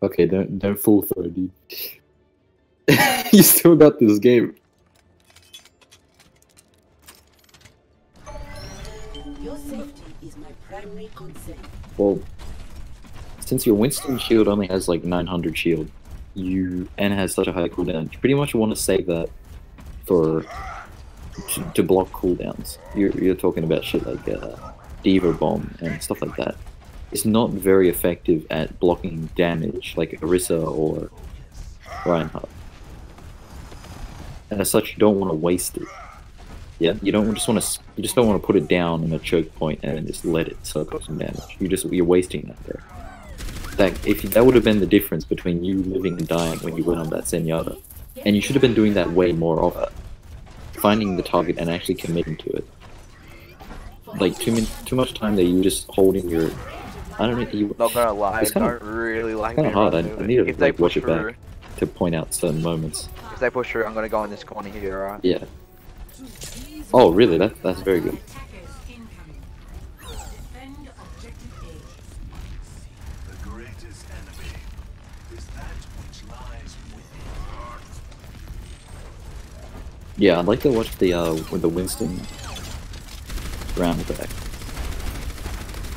Okay, don't full throw, dude. You still got this game. Your safety is my primary concern. Well, since your Winston shield only has like 900 shield, and has such a high cooldown, you pretty much want to save that for to block cooldowns. You're talking about shit like Diva Bomb and stuff like that. It's not very effective at blocking damage like Orisa or Reinhardt. And as such, you don't want to waste it. Yeah, you just don't want to put it down in a choke point and then just let it soak up some damage. You're wasting that there. That would have been the difference between you living and dying when you went on that Zenyatta. And you should have been doing that way more often. Finding the target and actually committing to it. Like too much time that you just holding your. I don't know. Not gonna lie, I it's don't really like kind of hard. I need to if they like, watch push it back to point out certain moments. If they push through, I'm gonna go in this corner here, alright? Yeah. Oh, really? That's very good. The greatest enemy is that which lies within. Yeah, I'd like to watch the with the Winston round back.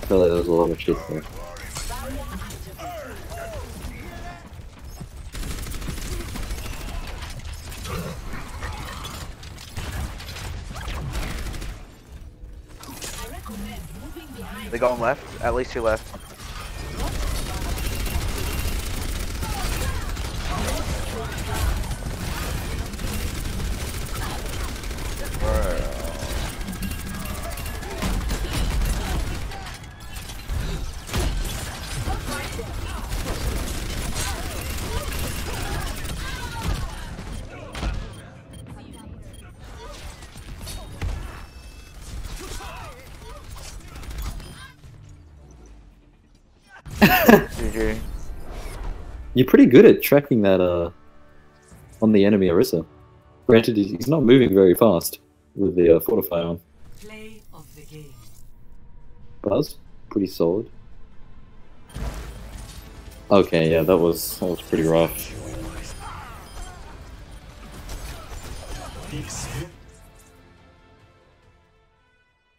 I feel like there was a lot of shit there. They going left? At least 2 left. GG. You're pretty good at tracking that on the enemy Orisa. Granted, he's not moving very fast with the Fortify on. Play of the game. Buzz, pretty solid. Okay, yeah, that was pretty rough.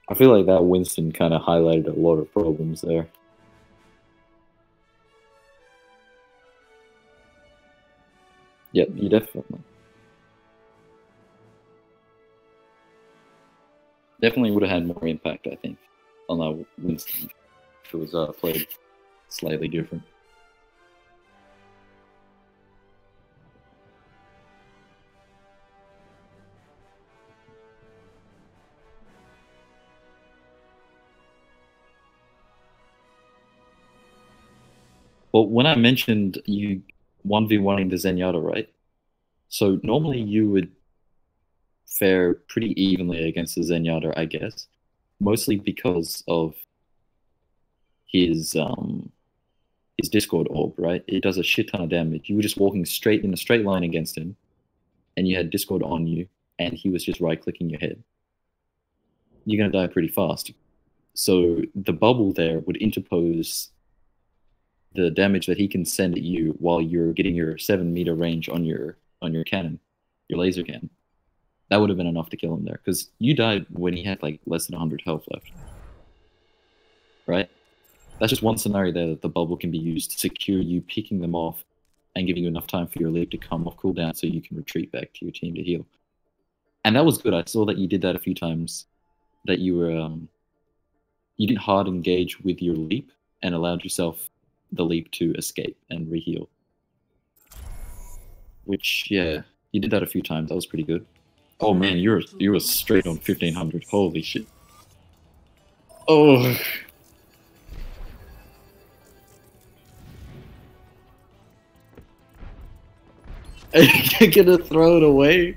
I feel like that Winston kind of highlighted a lot of problems there. Yep, you definitely would have had more impact, I think, on that Winston if it was played slightly different. Well, when I mentioned you 1v1ing the Zenyatta, right? So normally you would fare pretty evenly against the Zenyatta, I guess. Mostly because of his Discord orb, right? It does a shit ton of damage. You were just walking straight in a straight line against him, and you had Discord on you, and he was just right-clicking your head. You're gonna die pretty fast. So the bubble there would interpose the damage that he can send at you while you're getting your 7-meter range on your cannon, your laser cannon. That would have been enough to kill him there, because you died when he had like less than 100 health left. Right? That's just one scenario there that the bubble can be used to secure you picking them off and giving you enough time for your leap to come off cooldown so you can retreat back to your team to heal. And that was good. I saw that you did that a few times, that you were you didn't hard engage with your leap and allowed yourself the leap to escape and reheal. Which, yeah, you did that a few times. That was pretty good. Oh man, you were straight on 1500. Holy shit. Oh. You're gonna throw it away?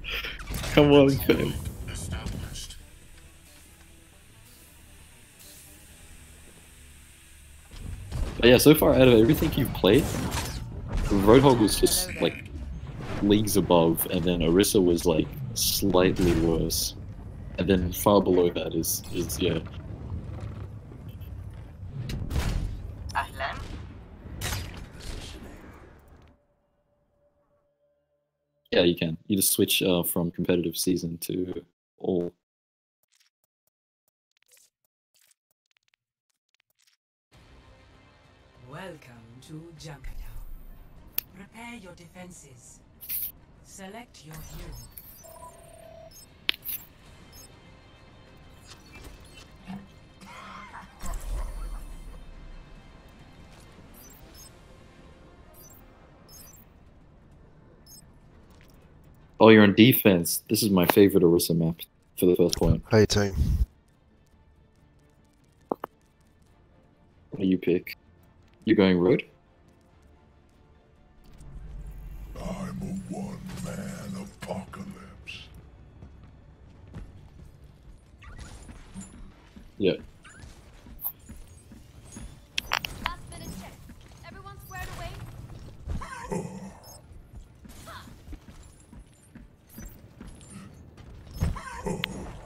Come on, Cam. But yeah, so far out of everything you've played, Roadhog was just like leagues above, and then Orisa was like slightly worse, and then far below that is yeah. Yeah, you can. You just switch from competitive season to all. Welcome to Junkertown. Prepare your defenses. Select your hero. Oh, you're on defense. This is my favorite Orisa map for the first point. Hey, team. What do you pick? You're going road? I'm a one-man apocalypse. Yeah.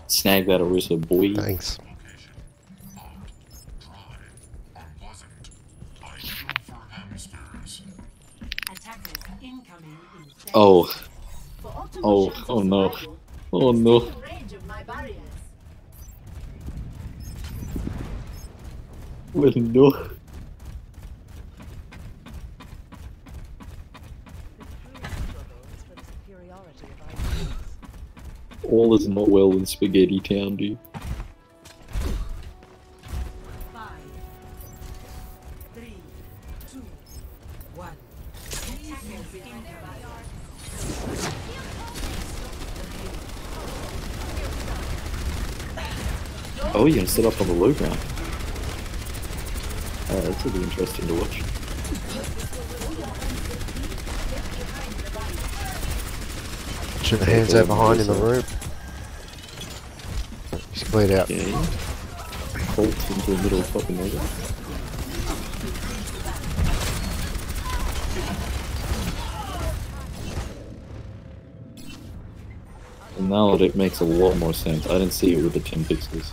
Snag that Orisa, boy. Thanks. Oh. Oh, oh no. Oh no. Well, no. All is not well in Spaghetti Town, dude. 5, 3, 2, 1. Oh, you're gonna set up on the low ground. That's gonna be interesting to watch. Put your hands out behind in the room. He's cleared out. Okay. Colt into the middle of fucking nowhere. And now it makes a lot more sense. I didn't see it with the 10 pixels.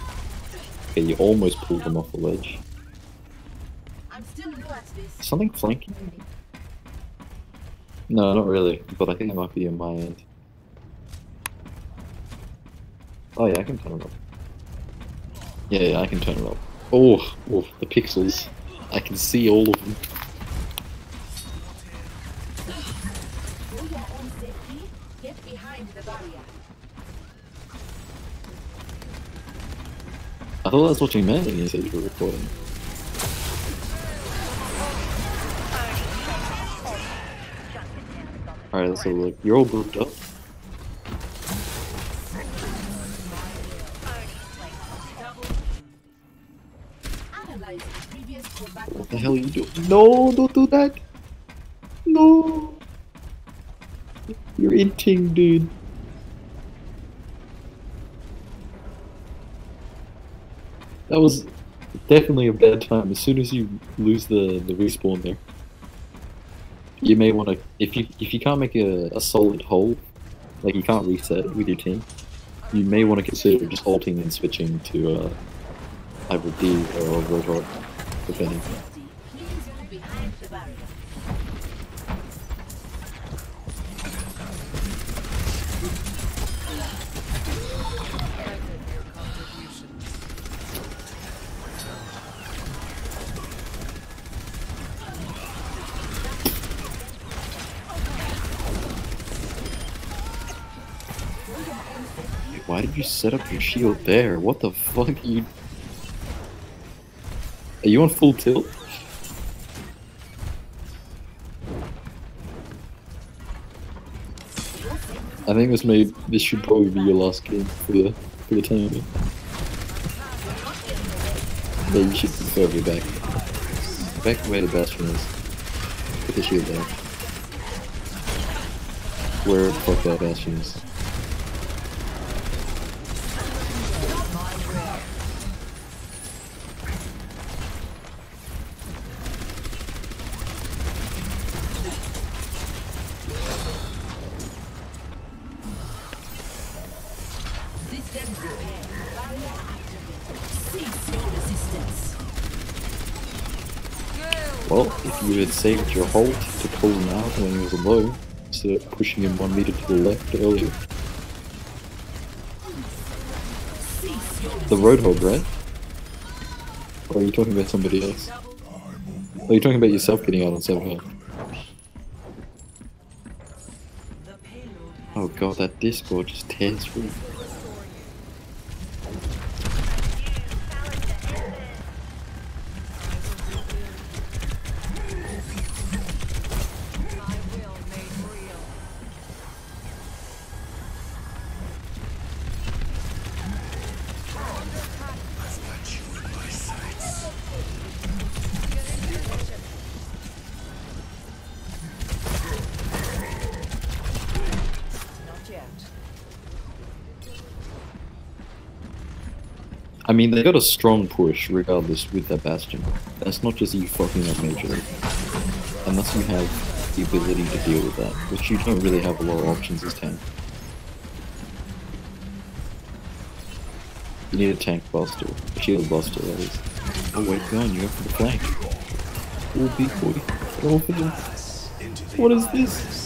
Okay, you almost pulled them off the ledge. Something flanking? No, not really, but I think it might be on my end. Oh yeah, I can turn it up. Yeah, I can turn it up. Oh, oh, the pixels. I can see all of them. I thought I was watching Manny and you said you were recording. Alright, let's have a look. You're all grouped up. What the hell are you doing? No, don't do that! No! You're inting, dude. That was definitely a bad time. As soon as you lose the respawn there, you may want to, if you can't make a solid hold, like you can't reset with your team, you may want to consider just ulting and switching to either D or Roadhog, depending. Why did you set up your shield there? What the fuck are you... Are you on full tilt? I think this should probably be your last game for the tournament. Yeah, you should go over back. Back where the Bastion is. Put the shield there. Where the fuck that Bastion is. Well, if you had saved your hold to pull him out when he was low, instead of pushing him 1 meter to the left earlier. The Roadhog, right? Or are you talking about somebody else? Or are you talking about yourself getting out on 7 health? Oh god, that Discord just tears through. I mean, they got a strong push regardless with that Bastion. That's not just you fucking up majorly. Unless you have the ability to deal with that, which you don't really have a lot of options as tank. You need a tank buster, a shield buster that is. Oh wait, go on, you go for the flank. Oh big boy, go for them. What is this?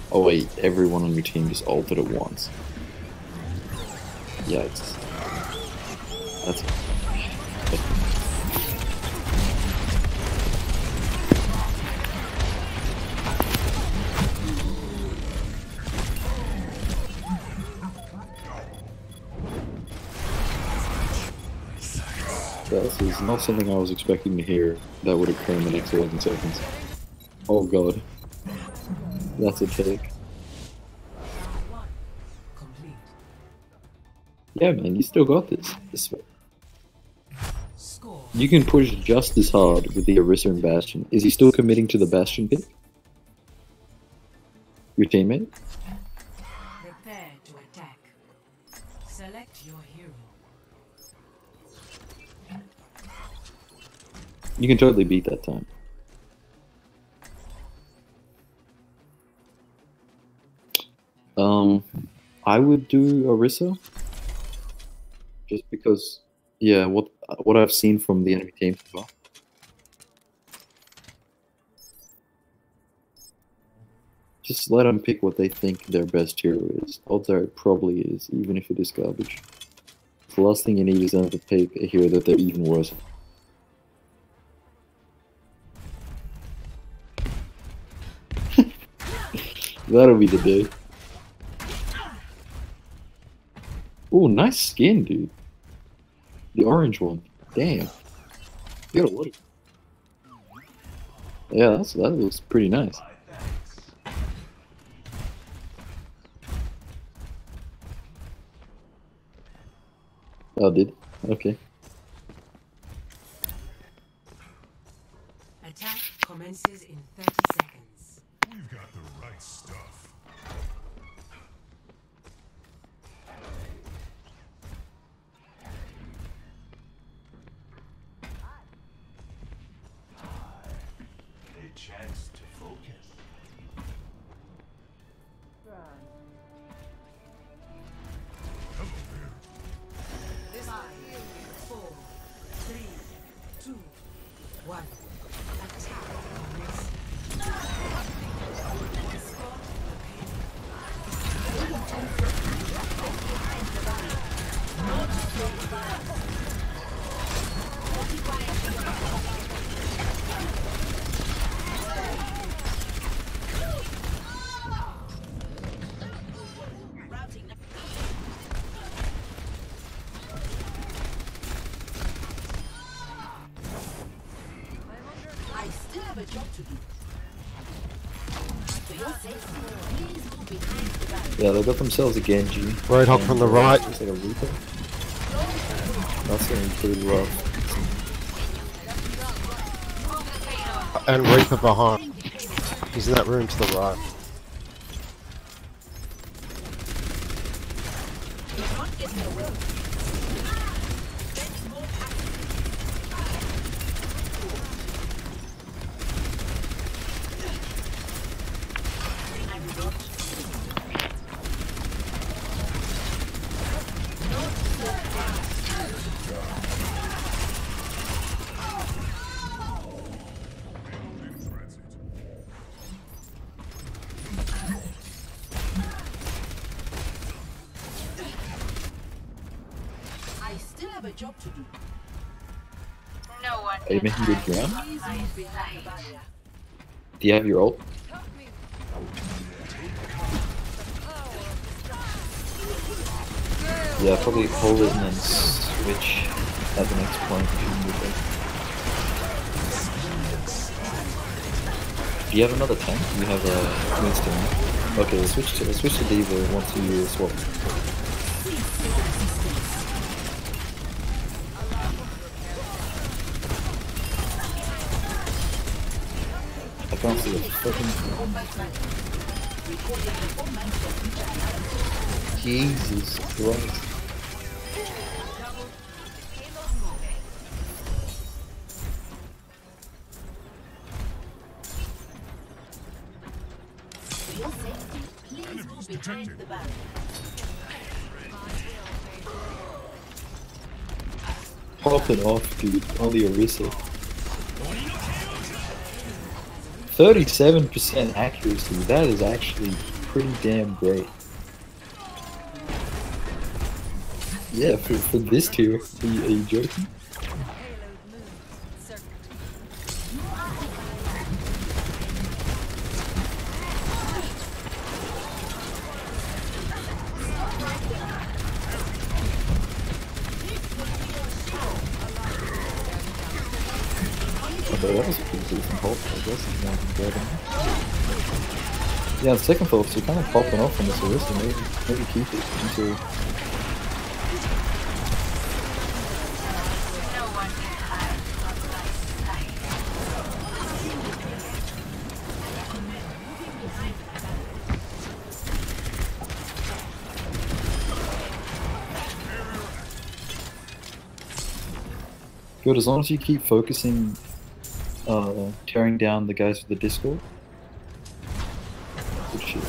Oh wait, everyone on your team just ulted at once. Yikes. That's... This is not something I was expecting to hear that would occur in the next 11 seconds. Oh god. That's a take. Yeah man, you still got this. You can push just as hard with the Orisa and Bastion. Is he still committing to the Bastion pick? Your teammate? Prepare to attack. Select your hero. You can totally beat that time. I would do Orisa. Just because, yeah, what I've seen from the enemy team so far. Just let them pick what they think their best hero is. Odds are it probably is, even if it is garbage. The last thing you need is them to pick a hero that they're even worse. That'll be the day. Oh, nice skin, dude. The orange one. Damn. You got a lot. Yeah, that looks pretty nice. Oh, did? Okay. Attack commences in 30 seconds. We've got the right stuff. chance to focus. This 5, 4, 3, 2, 1. I still have a job to do. For your safety, please move behind the barrier. Yeah, they got themselves a Genji. Roadhog from the right. Looks like a Reaper. That's gonna be pretty rough. And Reaper behind. He's in that room to the right. I still have a job to do. No one Are you making good ground? Please move behind the barrier. Do you have your ult? Yeah, probably hold it and then switch at the next point if you can move it. Do you have another tank? You have a Winston. Okay, switch to D.Va once you swap. I can't see it. Jesus Christ. For your safety, please move behind the barrier. Pop it off, dude. Only Orisa. 37% accuracy. That is actually pretty damn great. Yeah, for this tier. Are you joking? Okay, that was a pretty decent pulp, I guess, if you want to grab him. Yeah, the second pulps are kind of popping off on this Orisa, maybe keep it until... Good, as long as you keep focusing, tearing down the guys with the Discord. Good shit.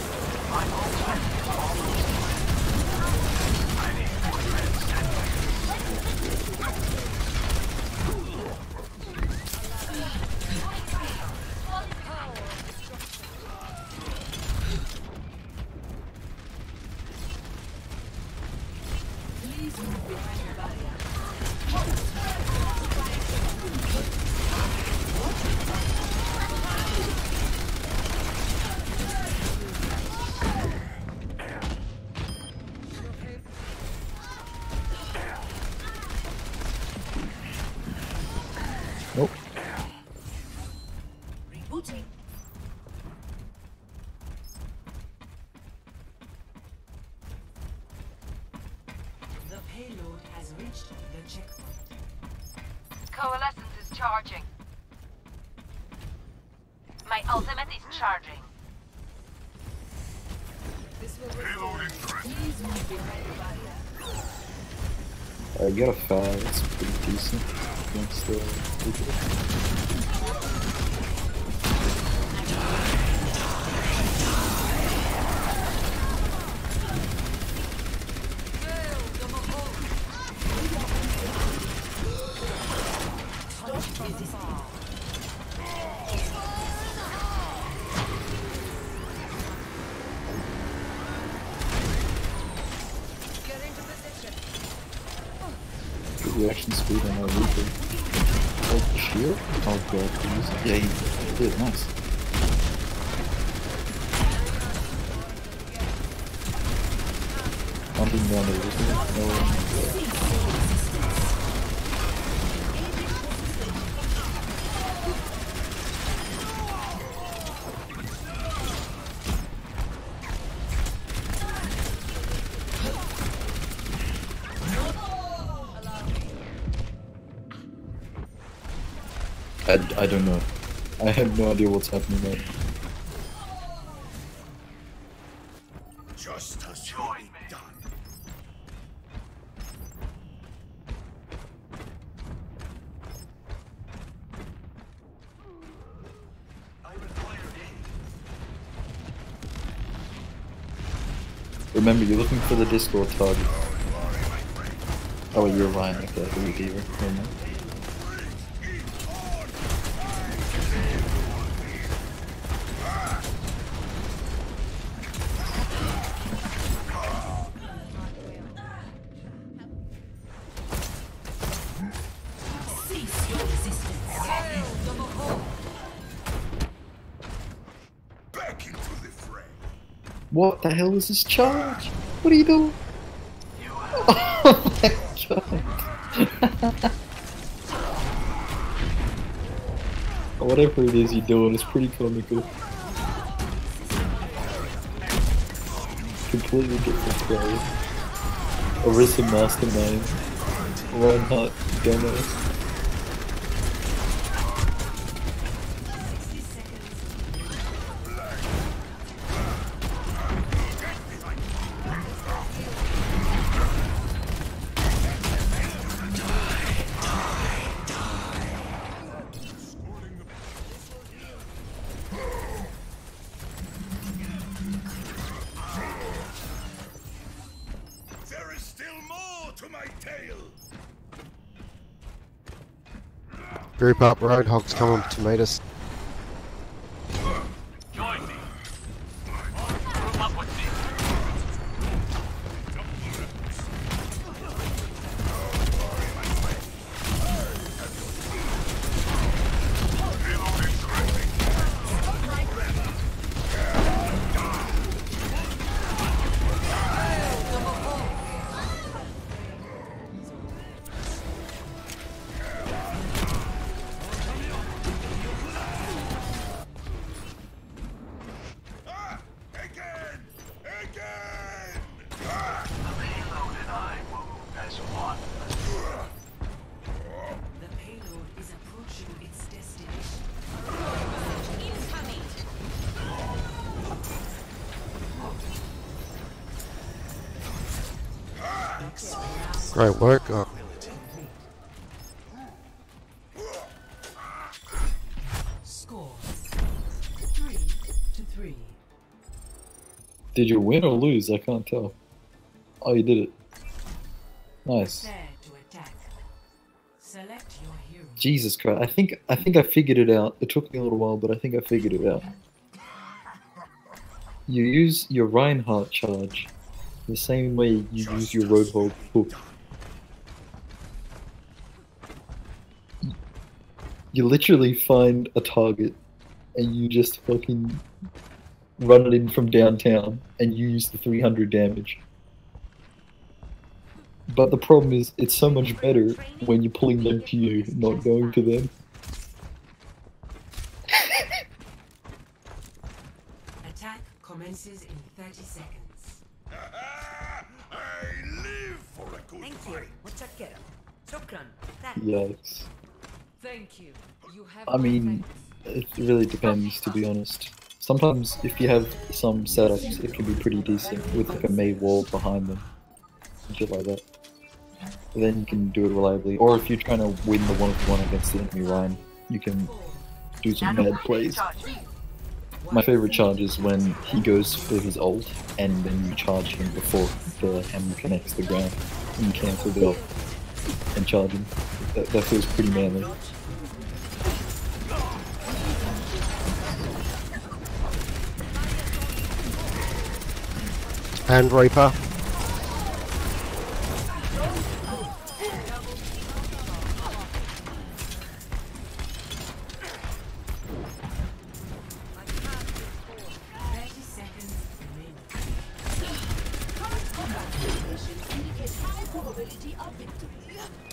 Nope. Rebooting. The payload has reached the checkpoint. Coalescence is charging. My ultimate is charging. This will please move behind the barrier. I got a 5, that's pretty decent against the reaction speed on our Reaper. Oh, shield? Oh god, yeah, he did, nice. Bumping down the Reaper, no. I don't know. I have no idea what's happening there. Justice will be done. Remember, you're looking for the Discord target. Oh, wait, you're Ryan. Okay, I believe you. Never mind. What the hell is this charge? What are you doing? Oh my god. Whatever it is you're doing is pretty comical. Completely different play. Orisa Mastermind. Reinhardt Demos. Group up, Roadhog's coming to meet us. Join me. Group up with me. Great work. Oh. Score 3-3. Did you win or lose? I can't tell. Oh, you did it. Nice. Prepare to attack. Select your hero. Jesus Christ! I think I figured it out. It took me a little while, but I think I figured it out. You use your Reinhardt charge the same way you use your Roadhog hook. You literally find a target and you just fucking run it in from downtown and you use the 300 damage. But the problem is, it's so much better when you're pulling them to you, not going to them. Attack commences in 30 seconds. I live for a good fight. Yikes. Thank you. You have I mean, it really depends, to be honest. Sometimes, if you have some setups, it can be pretty decent with like a made wall behind them. Shit like that. But then you can do it reliably. Or if you're trying to win the one-on-one against the enemy Ryan, you can do some mad plays. My favorite charge is when he goes for his ult, and then you charge him before the hammer connects the ground, and you cancel the ult and charge him. That feels pretty manly. And Reaper. probability of victory.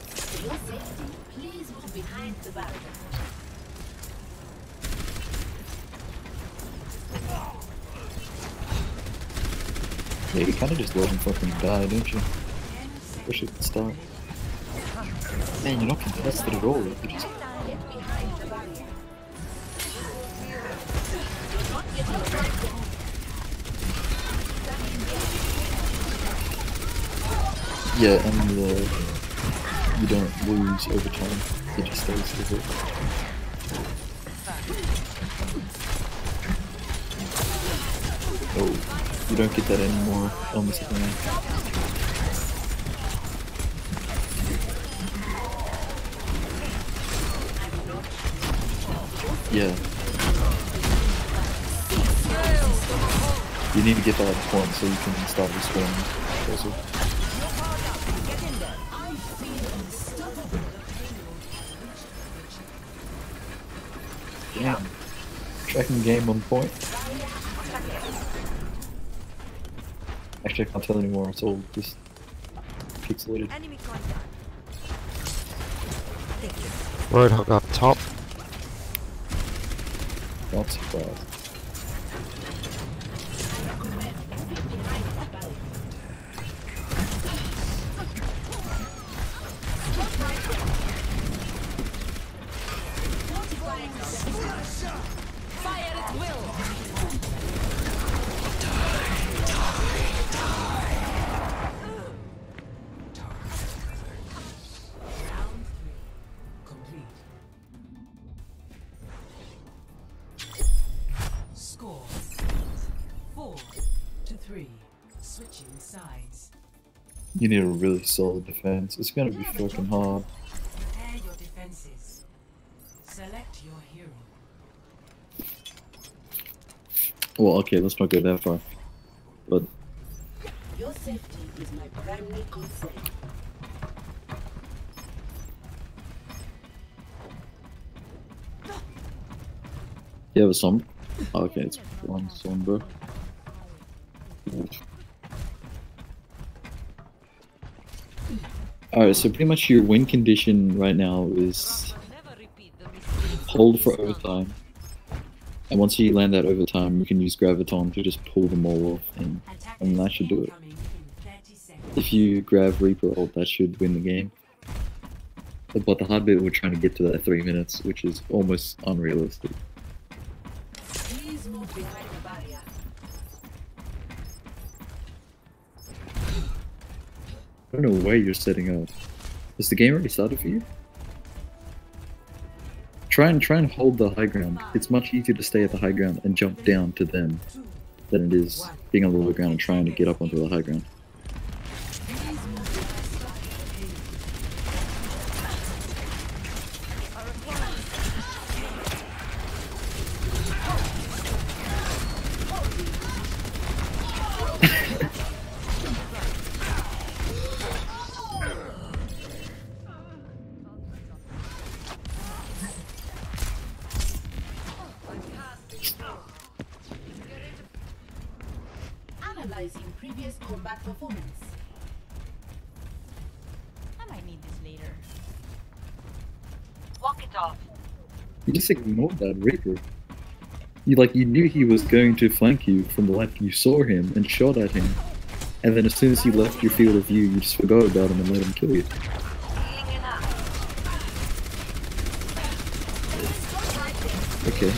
For your safety, please move behind the barrier. Yeah, you kind of just let him fucking die, don't you? Wish it would stop. Man, you're not contested at all. You just... Yeah, and you don't lose over time. It just stays with it. Oh. You don't get that anymore on the second round. Yeah. You need to get that point so you can start respawning also. Damn. Tracking game on point. Actually, I can't tell anymore, it's all just pixelated. Roadhog up top. Not surprised. Fire at will. Score 4-3. Switching sides. You need a really solid defense. It's gonna be fucking hard. Prepare your defenses. Select your hero. Well, okay, let's not go that far. But Your safety is my primary concern. you have a Sombra? Oh, okay, it's one Sombra. Alright, so pretty much your win condition right now is hold for overtime. And once you land that overtime, you can use Graviton to just pull them all off, and that should do it. If you grab Reaper ult, that should win the game. But the hard bit, we're trying to get to that 3 minutes, which is almost unrealistic. Please move behind the barrier. I don't know where you're setting up. Has the game already started for you? Try and hold the high ground. It's much easier to stay at the high ground and jump down to them than it is being on the low ground and trying to get up onto the high ground. Analyzing previous combat performance. I might need this later. Walk it off. You just ignored that Reaper. You knew he was going to flank you from the left. You saw him and shot at him. And then as soon as he left your field of view, you just forgot about him and let him kill you. Okay.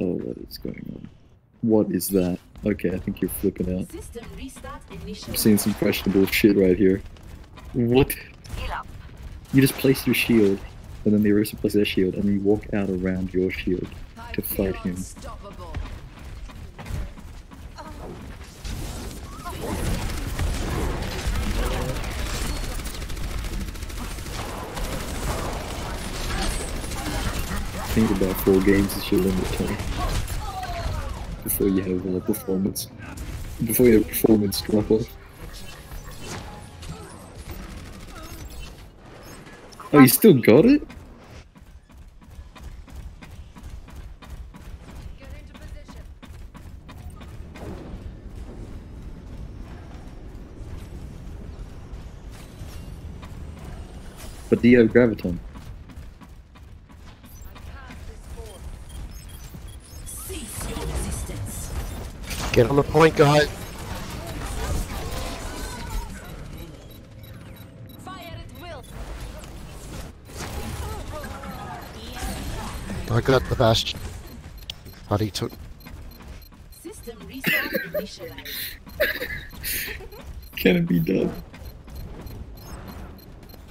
Oh, what is going on? What is that? Okay, I think you're flipping out. System restart initial. I'm seeing some questionable shit right here. What? You just place your shield, and then the eraser places their shield, and you walk out around your shield to fight him. Think about 4 games is your limit time before you have performance drop off. Oh, you still got it? Dio Graviton. Get on the point, guys. I got the bastion. But he took. System restart initialized. Can it be done?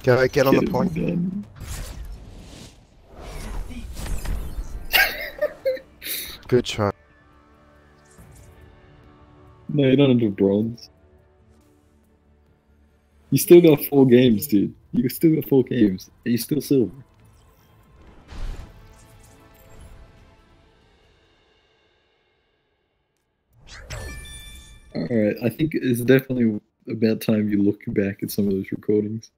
Go, get on Can the it point. be done? Good try. No, you're not into bronze. You still got 4 games, dude. You still got 4 games. You're still silver. Alright, I think it's definitely about time you look back at some of those recordings.